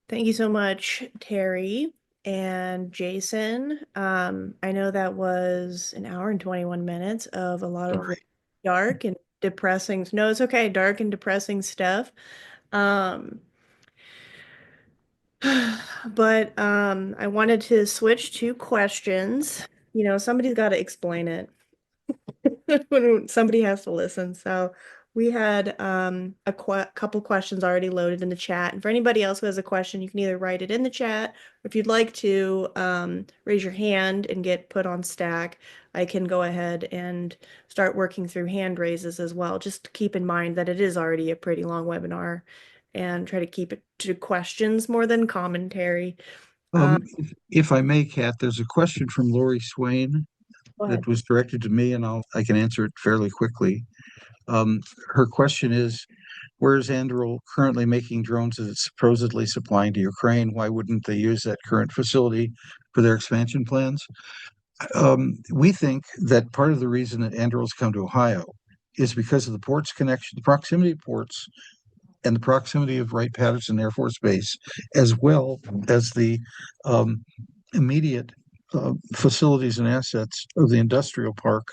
thank you so much, Terry and Jason. I know that was an hour and 21 minutes of a lot of Sorry. dark and depressing. No, it's okay. Dark and depressing stuff. Um, but I wanted to switch to questions. Somebody's got to explain it. When somebody has to listen. So we had a couple questions already loaded in the chat. And for anybody else who has a question, you can either write it in the chat, or if you'd like to raise your hand and get put on stack, I can go ahead and start working through hand raises as well. Just keep in mind that it is already a pretty long webinar, and try to keep it to questions more than commentary. If I may, Kat, there's a question from Lori Swain Go ahead. that was directed to me, and I can answer it fairly quickly. Her question is, where is Anduril currently making drones that it's supposedly supplying to Ukraine? Why wouldn't they use that current facility for their expansion plans? We think that part of the reason that Anduril's come to Ohio is because of the ports connection, the proximity of ports, and the proximity of Wright Patterson Air Force Base, as well as the immediate facilities and assets of the industrial park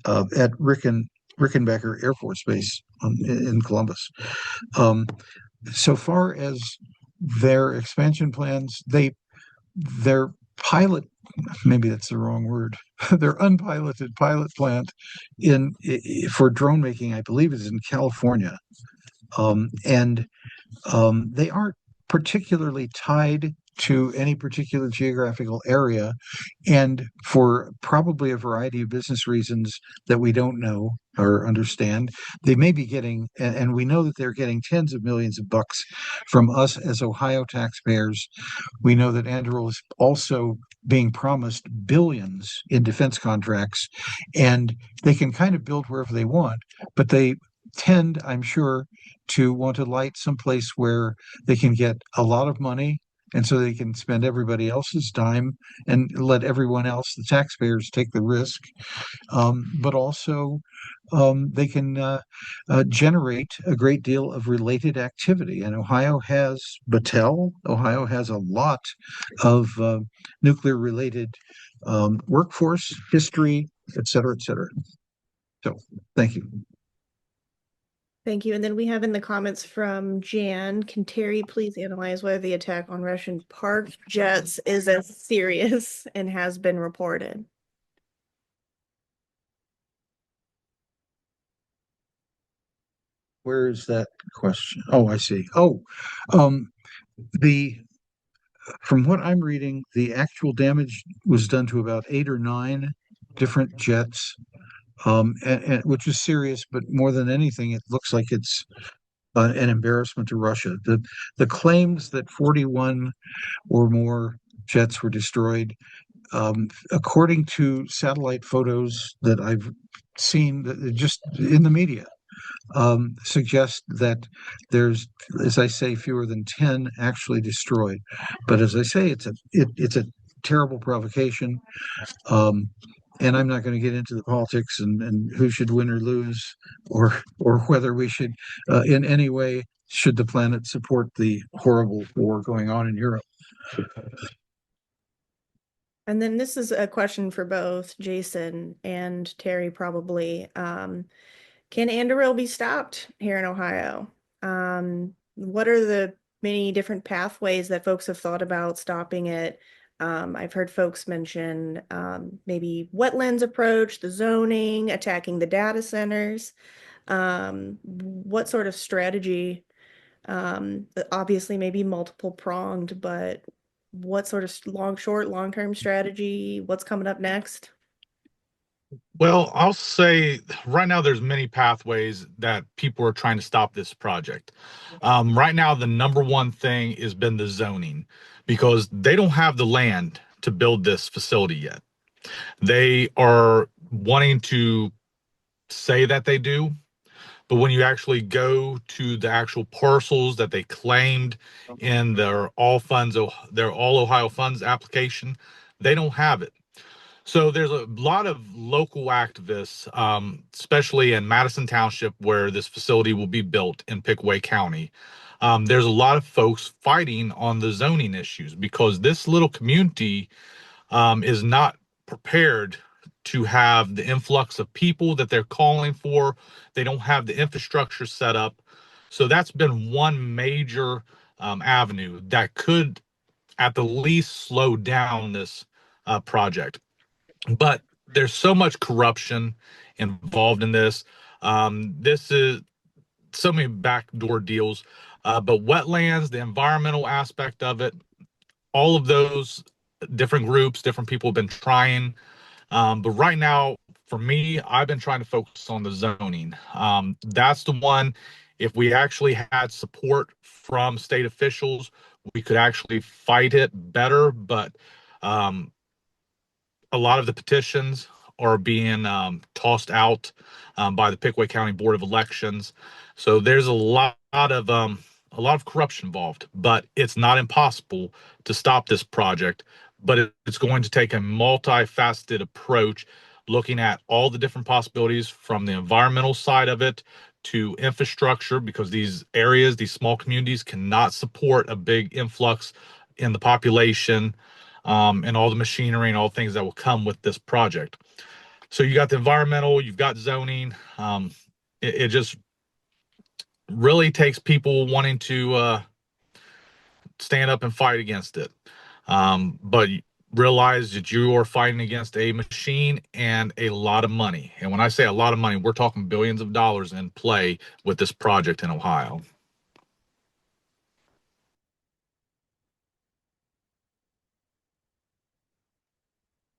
at Rickenbacker Air Force Base in Columbus. So far as their expansion plans, their pilot, maybe that's the wrong word, their unpiloted pilot plant for drone making, I believe, is in California. And they aren't particularly tied to any particular geographical area, and for probably a variety of business reasons that we don't know or understand, they may be getting, and we know that they're getting tens of millions of bucks from us as Ohio taxpayers. We know that Anduril is also being promised billions in defense contracts, and they can kind of build wherever they want, but they tend, I'm sure, to want to light someplace where they can get a lot of money, and so they can spend everybody else's dime and let everyone else, the taxpayers, take the risk. But also, they can generate a great deal of related activity. And Ohio has Battelle. Ohio has a lot of nuclear-related workforce, history, et cetera, et cetera. So, thank you. Thank you. And then we have in the comments from Jan, can Terry please analyze whether the attack on Russian parked jets is as serious and has been reported? Where is that question? Oh, I see. Oh, um, the from what I'm reading, the actual damage was done to about 8 or 9 different jets, and which is serious. But more than anything, it looks like it's an embarrassment to Russia. The claims that 41 or more jets were destroyed, according to satellite photos that I've seen just in the media, suggest that there's, as I say, fewer than 10 actually destroyed. But as I say, it's a terrible provocation. And I'm not going to get into the politics and who should win or lose, or whether we should, in any way, should the planet support the horrible war going on in Europe. And then this is a question for both Jason and Terry, probably. Can Anduril be stopped here in Ohio? What are the many different pathways that folks have thought about stopping it? I've heard folks mention maybe wetlands approach, the zoning, attacking the data centers. What sort of strategy? Obviously, maybe multiple pronged, but what sort of long-term strategy? What's coming up next? Well, I'll say right now there's many pathways that people are trying to stop this project. Right now, the number one thing has been the zoning, because they don't have the land to build this facility yet. They are wanting to say that they do, but when you actually go to the actual parcels that they claimed in their All Ohio Funds application, they don't have it. So there's a lot of local activists, especially in Madison Township, where this facility will be built in Pickaway County. There's a lot of folks fighting on the zoning issues because this little community is not prepared to have the influx of people that they're calling for. They don't have the infrastructure set up. So that's been one major avenue that could at the least slow down this project. But there's so much corruption involved in this. This is so many backdoor deals. But wetlands, the environmental aspect of it, all of those different groups, different people have been trying. But right now, for me, I've been trying to focus on the zoning. That's the one. If we actually had support from state officials, we could actually fight it better. But a lot of the petitions are being tossed out by the Pickaway County Board of Elections. So there's a lot of corruption involved, but it's not impossible to stop this project. But it's going to take a multifaceted approach, looking at all the different possibilities from the environmental side of it to infrastructure because these areas, these small communities cannot support a big influx in the population, and all the machinery and all the things that will come with this project. So you got the environmental, you've got zoning. It just really takes people wanting to stand up and fight against it. But realize that you are fighting against a machine and a lot of money. And when I say a lot of money, we're talking billions of dollars in play with this project in Ohio.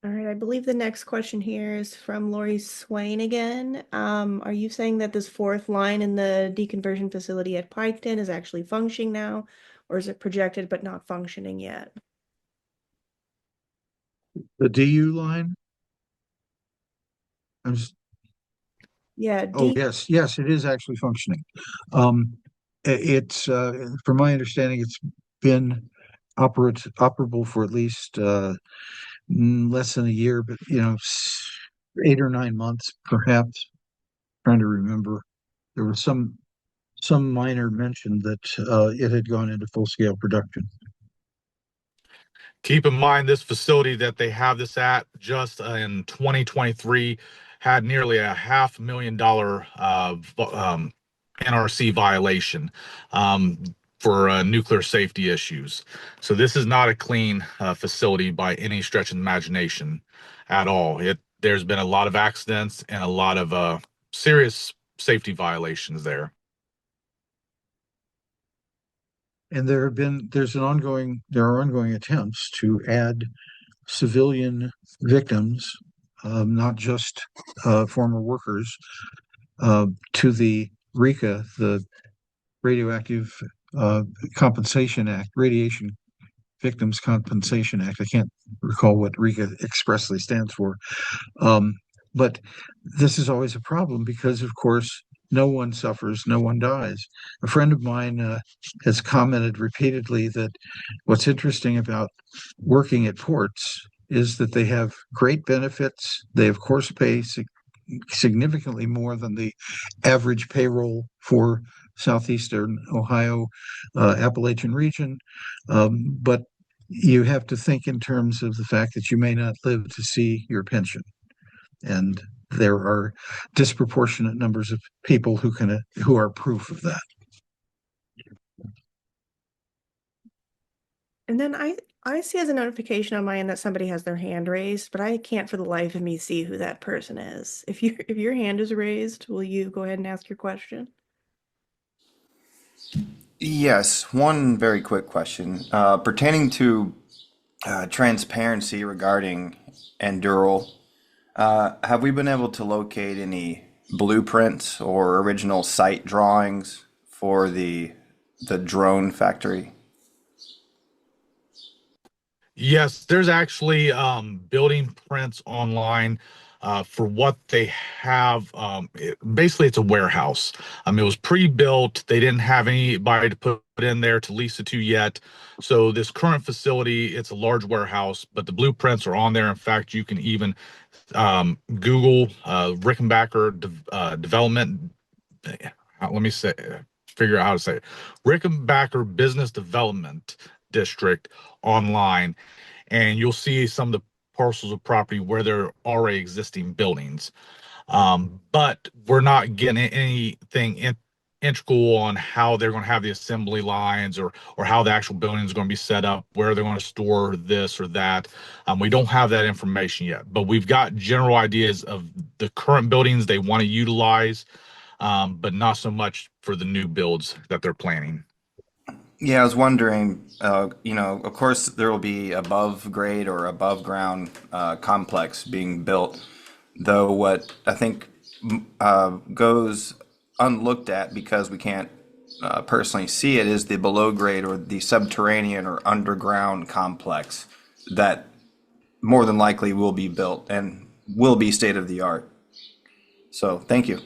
All right, I believe the next question here is from Lori Swain again. Are you saying that this fourth line in the deconversion facility at Piketon is actually functioning now, or is it projected but not functioning yet? The DU line? I'm just, Yeah, oh, yes, it is actually functioning. It's from my understanding, it's been operable for at least less than a year, but 8 or 9 months, perhaps. Trying to remember. There was some minor mention that it had gone into full scale production. Keep in mind this facility that they have this at just in 2023 had nearly a $500,000 NRC violation for nuclear safety issues. So this is not a clean facility by any stretch of the imagination at all. There's been a lot of accidents and a lot of serious safety violations there. And there are ongoing attempts to add civilian victims, not just former workers, to the RECA, the Radioactive Compensation Act, Radiation Victims Compensation Act. I can't recall what RECA expressly stands for. But this is always a problem because, of course, no one suffers, no one dies. A friend of mine has commented repeatedly that what's interesting about working at ports is that they have great benefits. They, of course, pay significantly more than the average payroll for southeastern Ohio, Appalachian region. But you have to think in terms of the fact that you may not live to see your pension. And there are disproportionate numbers of people who are proof of that. And then I see as a notification on my end that somebody has their hand raised, but I can't for the life of me see who that person is. If your hand is raised, will you go ahead and ask your question? Yes, one very quick question pertaining to transparency regarding Anduril. Have we been able to locate any blueprints or original site drawings for the drone factory? Yes, there's actually building prints online for what they have. Basically, it's a warehouse. It was pre-built. They didn't have anybody to put in there to lease it to yet. So this current facility, it's a large warehouse, but the blueprints are on there. In fact, you can even Google Rickenbacker development. Let me figure out how to say it. Rickenbacker Business Development District online, and you'll see some of the parcels of property where there are already existing buildings. But we're not getting anything integral on how they're going to have the assembly lines or how the actual building is going to be set up, where they're going to store this or that. We don't have that information yet, but we've got general ideas of the current buildings they want to utilize, but not so much for the new builds that they're planning. Yeah, I was wondering, of course, there will be above grade or above ground complex being built, though what I think goes unlooked at because we can't personally see it is the below grade or the subterranean or underground complex that more than likely will be built and will be state of the art. So, thank you.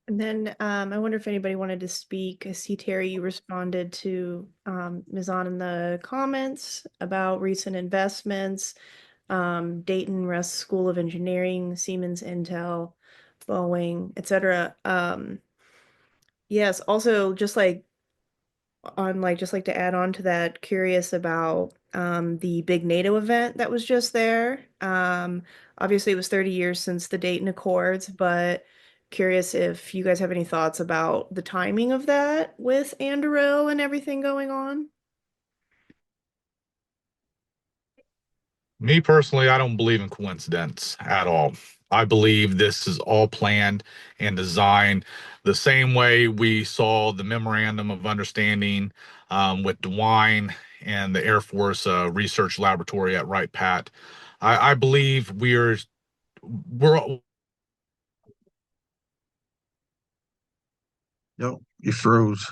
And then I wonder if anybody wanted to speak. I see Terry, you responded to Ms. On in the comments about recent investments. Dayton Russ School of Engineering, Siemens Intel, Boeing, etc. Yes, also just like to add on to that, curious about the big NATO event that was just there. Obviously it was 30 years since the Dayton Accords, but curious if you guys have any thoughts about the timing of that with Anduril and everything going on. Me personally, I don't believe in coincidence at all. I believe this is all planned and designed the same way we saw the memorandum of understanding with DeWine and the Air Force Research Laboratory at Wright Pat. I believe we're No, you froze.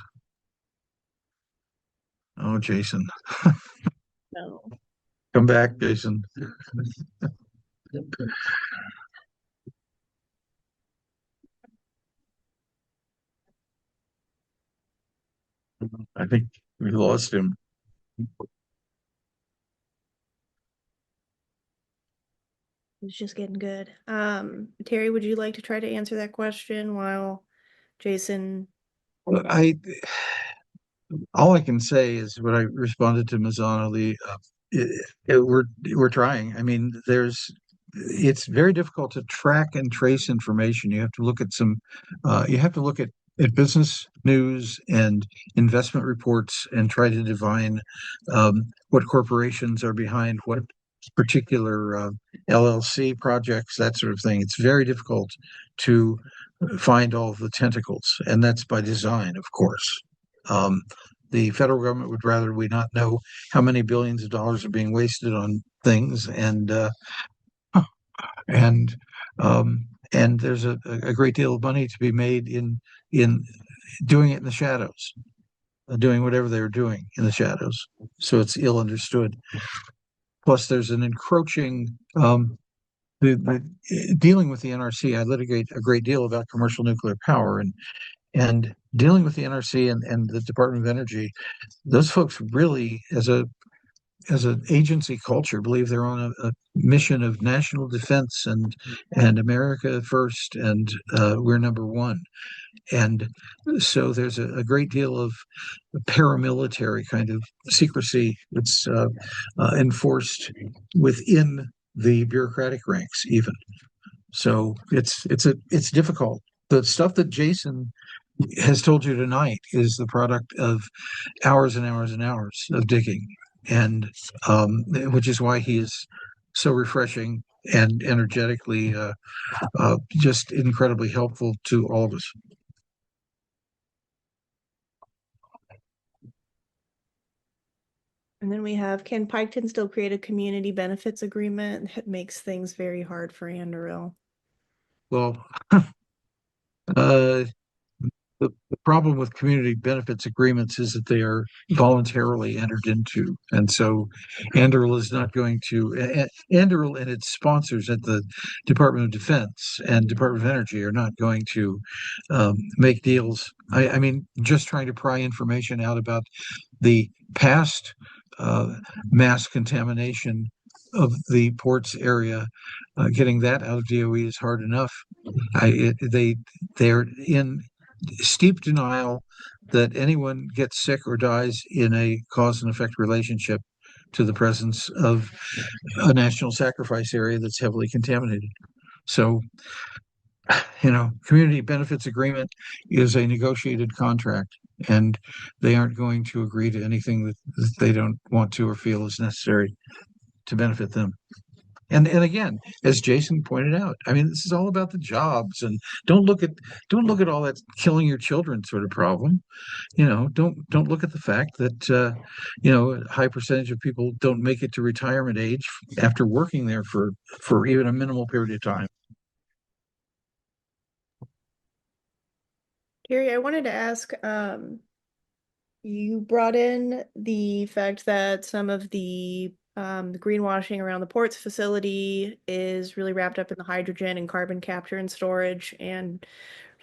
Oh, Jason. No. Come back, Jason. I think we lost him. It's just getting good. Terry, would you like to try to answer that question while Jason? Well, all I can say is what I responded to Mazzano Lee. We're trying. I mean, it's very difficult to track and trace information. You have to look at you have to look at business news and investment reports and try to divine what corporations are behind what particular LLC projects, that sort of thing. It's very difficult to find all of the tentacles, and that's by design, of course. Um, the federal government would rather we not know how many billions of dollars are being wasted on things, and and there's a great deal of money to be made in doing it in the shadows, doing whatever they're doing in the shadows. So it's ill understood. Plus, there's an encroaching dealing with the NRC. I litigate a great deal about commercial nuclear power, and dealing with the NRC and the Department of Energy. Those folks really, as an agency culture, believe they're on a mission of national defense and America first, and we're number one. And so there's a great deal of paramilitary kind of secrecy that's enforced within the bureaucratic ranks, even. So it's difficult. The stuff that Jason has told you tonight is the product of hours and hours and hours of digging, and which is why he is so refreshing and energetically just incredibly helpful to all of us. And then we have, can Piketon still create a community benefits agreement that makes things very hard for Anduril? Well, uh, the problem with community benefits agreements is that they are voluntarily entered into. And so Anduril is not going to, Anduril and its sponsors at the Department of Defense and Department of Energy are not going to make deals. I mean, just trying to pry information out about the past mass contamination of the ports area, getting that out of DOE is hard enough. They're in steep denial that anyone gets sick or dies in a cause and effect relationship to the presence of a national sacrifice area that's heavily contaminated. So, community benefits agreement is a negotiated contract, and they aren't going to agree to anything that they don't want to or feel is necessary to benefit them. And again, as Jason pointed out, I mean, this is all about the jobs, and don't look at all that killing your children sort of problem. Don't look at the fact that a high percentage of people don't make it to retirement age after working there for even a minimal period of time. Terry, I wanted to ask, you brought in the fact that some of the greenwashing around the ports facility is really wrapped up in the hydrogen and carbon capture and storage. And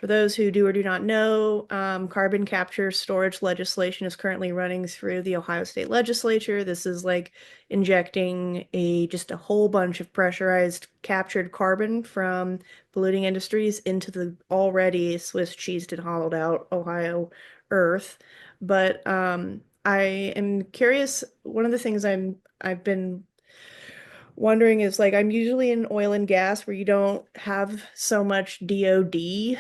For those who do or do not know, carbon capture storage legislation is currently running through the Ohio State Legislature. This is like injecting just a whole bunch of pressurized captured carbon from polluting industries into the already Swiss cheesed and hollowed out Ohio earth. But I am curious. One of the things I've been wondering is like I'm usually in oil and gas where you don't have so much DoD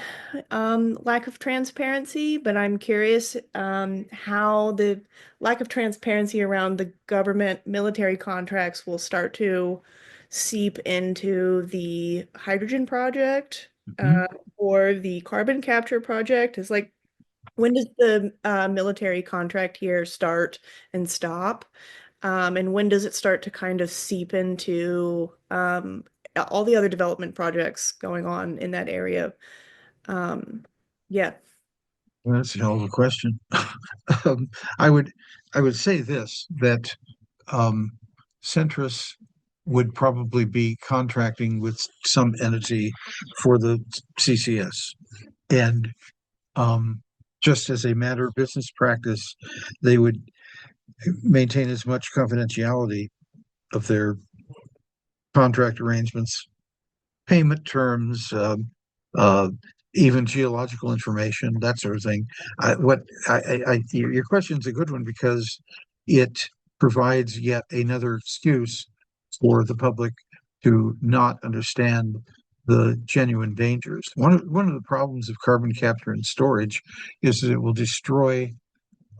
lack of transparency, but I'm curious how the lack of transparency around the government military contracts will start to seep into the hydrogen project Mhm. or the carbon capture project. Is like when does the military contract here start and stop? And when does it start to kind of seep into all the other development projects going on in that area? Um, yeah. That's a hell of a question. Um, I would I would say this that um, Centrus would probably be contracting with some entity for the CCS, and um, just as a matter of business practice, they would maintain as much confidentiality of their contract arrangements, payment terms, uh, even geological information, that sort of thing. Your question's a good one because it provides yet another excuse for the public to not understand the genuine dangers. One of the problems of carbon capture and storage is that it will destroy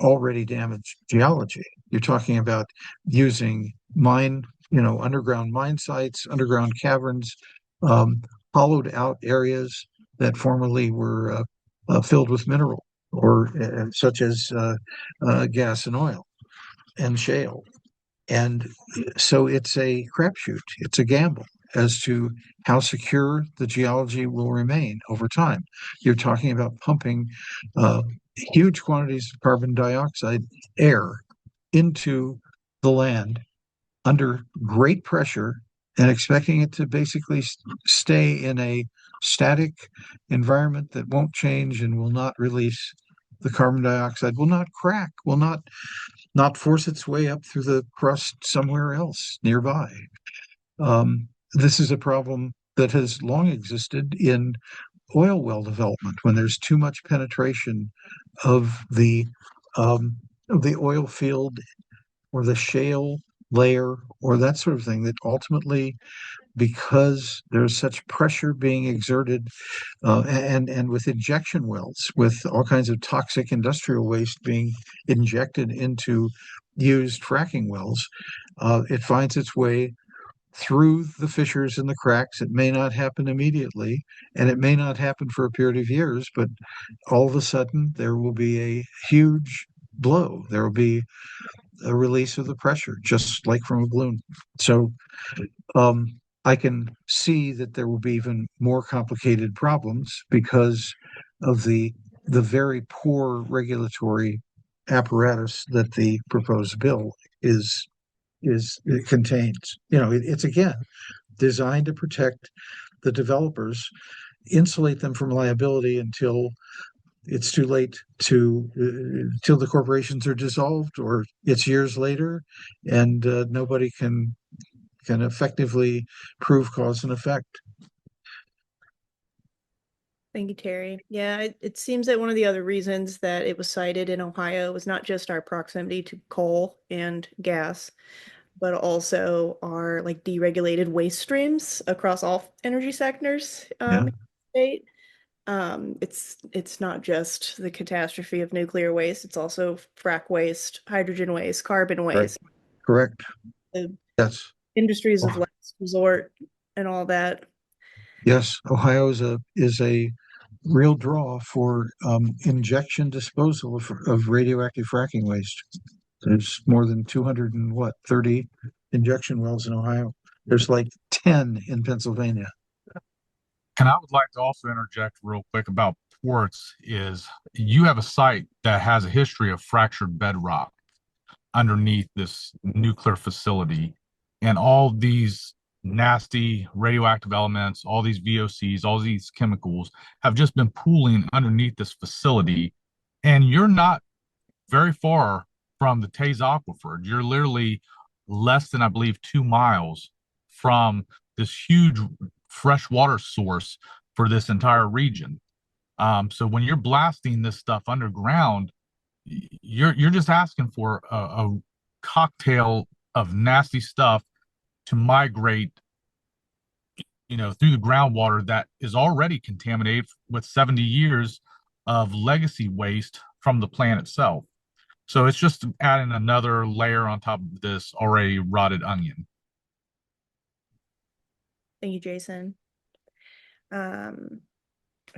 already damaged geology. You're talking about using underground mine sites, underground caverns, um, hollowed out areas that formerly were filled with mineral or such as gas and oil and shale. And so it's a crapshoot. It's a gamble as to how secure the geology will remain over time. You're talking about pumping uh, huge quantities of carbon dioxide air into the land under great pressure and expecting it to basically stay in a static environment that won't change and will not release the carbon dioxide, will not crack, will not force its way up through the crust somewhere else nearby. This is a problem that has long existed in oil well development when there's too much penetration of the oil field or the shale layer or that sort of thing that ultimately, because there's such pressure being exerted and with injection wells, with all kinds of toxic industrial waste being injected into used fracking wells, it finds its way through the fissures and the cracks. It may not happen immediately, and it may not happen for a period of years, but all of a sudden there will be a huge blow. There will be a release of the pressure, just like from a balloon. So I can see that there will be even more complicated problems because of the very poor regulatory apparatus that the proposed bill it contains. It's again designed to protect the developers, insulate them from liability until it's too late till the corporations are dissolved or it's years later and nobody can effectively prove cause and effect. Thank you, Terry. Yeah, it seems that one of the other reasons that it was cited in Ohio was not just our proximity to coal and gas, but also our like deregulated waste streams across all energy sectors Yeah, in the state. It's not just the catastrophe of nuclear waste, it's also frac waste, hydrogen waste, carbon correct. waste, Correct. the Yes. industries of Oh, last resort and all that. yes. Ohio is a real draw for injection disposal of radioactive fracking waste. There's more than 200 and what, 30 injection wells in Ohio. There's like 10 in Pennsylvania. And I would like to also interject real quick about ports is you have a site that has a history of fractured bedrock underneath this nuclear facility. And all these nasty radioactive elements, all these VOCs, all these chemicals have just been pooling underneath this facility. And you're not very far from the Taze Aquifer. You're literally less than, I believe, 2 miles from this huge freshwater source for this entire region. So when you're blasting this stuff underground, you're just asking for a cocktail of nasty stuff to migrate, through the groundwater that is already contaminated with 70 years of legacy waste from the plant itself. So it's just adding another layer on top of this already rotted onion. Thank you, Jason. I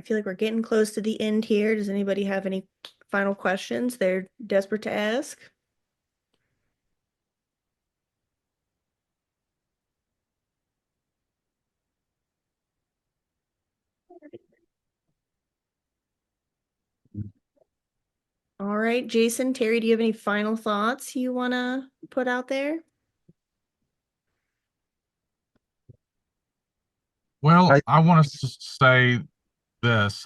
feel like we're getting close to the end here. Does anybody have any final questions they're desperate to ask? All right, Jason, Terry, do you have any final thoughts you want to put out there? Well, I want to say this.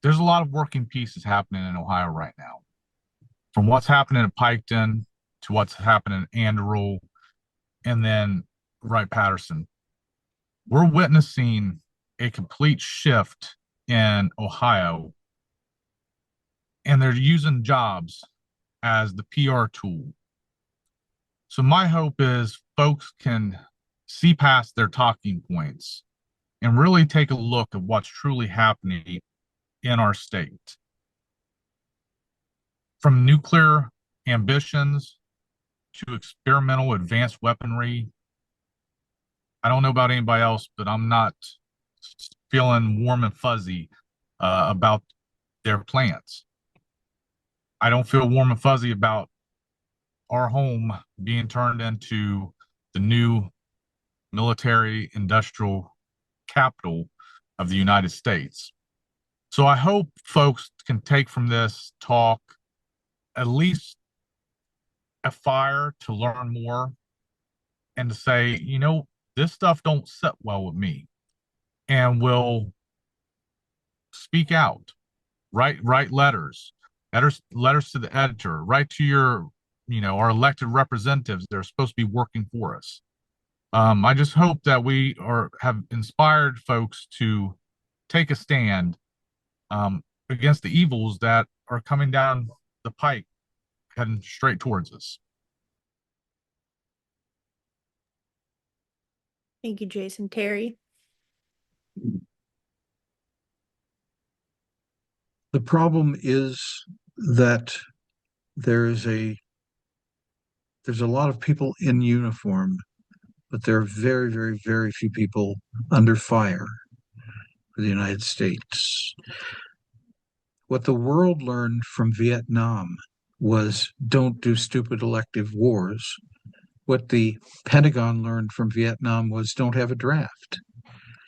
There's a lot of working pieces happening in Ohio right now. From what's happening at Piketon to what's happening in Anduril and then Wright Patterson. We're witnessing a complete shift in Ohio, and they're using jobs as the PR tool. So my hope is folks can see past their talking points and really take a look at what's truly happening in our state. From nuclear ambitions to experimental advanced weaponry. I don't know about anybody else, but I'm not feeling warm and fuzzy about their plans. I don't feel warm and fuzzy about our home being turned into the new military industrial capital of the United States. So I hope folks can take from this talk at least a fire to learn more and to say, this stuff don't sit well with me, and will speak out, write letters to the editor, write to your, our elected representatives that are supposed to be working for us. I just hope that we have inspired folks to take a stand against the evils that are coming down the pike, heading straight towards us. Thank you, Jason. Terry? The problem is that there's a lot of people in uniform, but there are very, very, very few people under fire for the United States. What the world learned from Vietnam was don't do stupid elective wars. What the Pentagon learned from Vietnam was don't have a draft.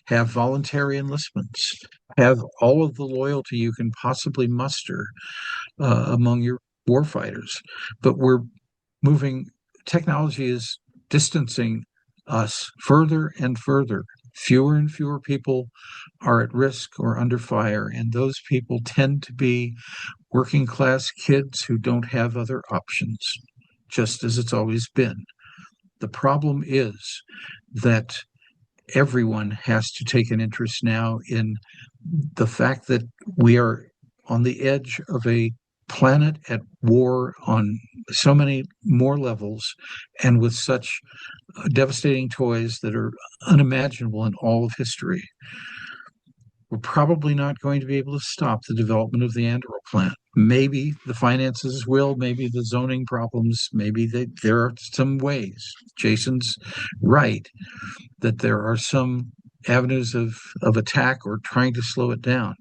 Have voluntary enlistments. Have all of the loyalty you can possibly muster among your warfighters. But technology is distancing us further and further. Fewer and fewer people are at risk or under fire, and those people tend to be working class kids who don't have other options, just as it's always been. The problem is that everyone has to take an interest now in the fact that we are on the edge of a planet at war on so many more levels and with such devastating toys that are unimaginable in all of history. We're probably not going to be able to stop the development of the Anduril plant. Maybe the finances will, maybe the zoning problems, maybe there are some ways. Jason's right that there are some avenues of attack or trying to slow it down.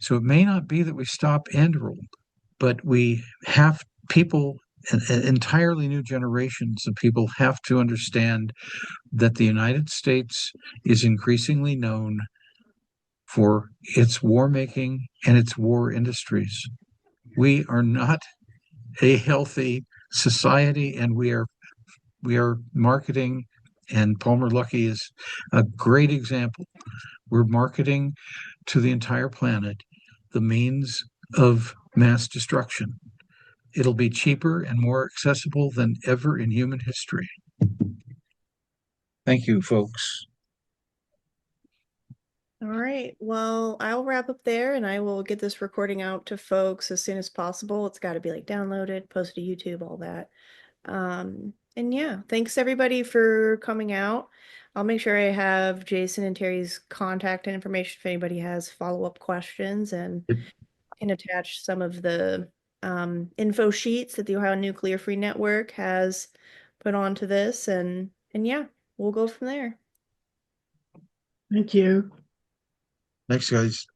So it may not be that we stop Anduril, but we have people, entirely new generations of people have to understand that the United States is increasingly known for its war making and its war industries. We are not a healthy society, and we are marketing And Palmer Luckey is a great example. We're marketing to the entire planet the means of mass destruction. It'll be cheaper and more accessible than ever in human history. Thank you, folks. All right. Well, I'll wrap up there and I will get this recording out to folks as soon as possible. It's got to be like downloaded, posted to YouTube, all that. And yeah, thanks everybody for coming out. I'll make sure I have Jason and Terry's contact information if anybody has follow-up questions, and I can attach some of the info sheets that the Ohio Nuclear Free Network has put onto this, and yeah, we'll go from there. Thank you. Thanks, guys.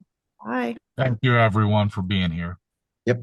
Bye. Thank you, everyone, for being here. Yep.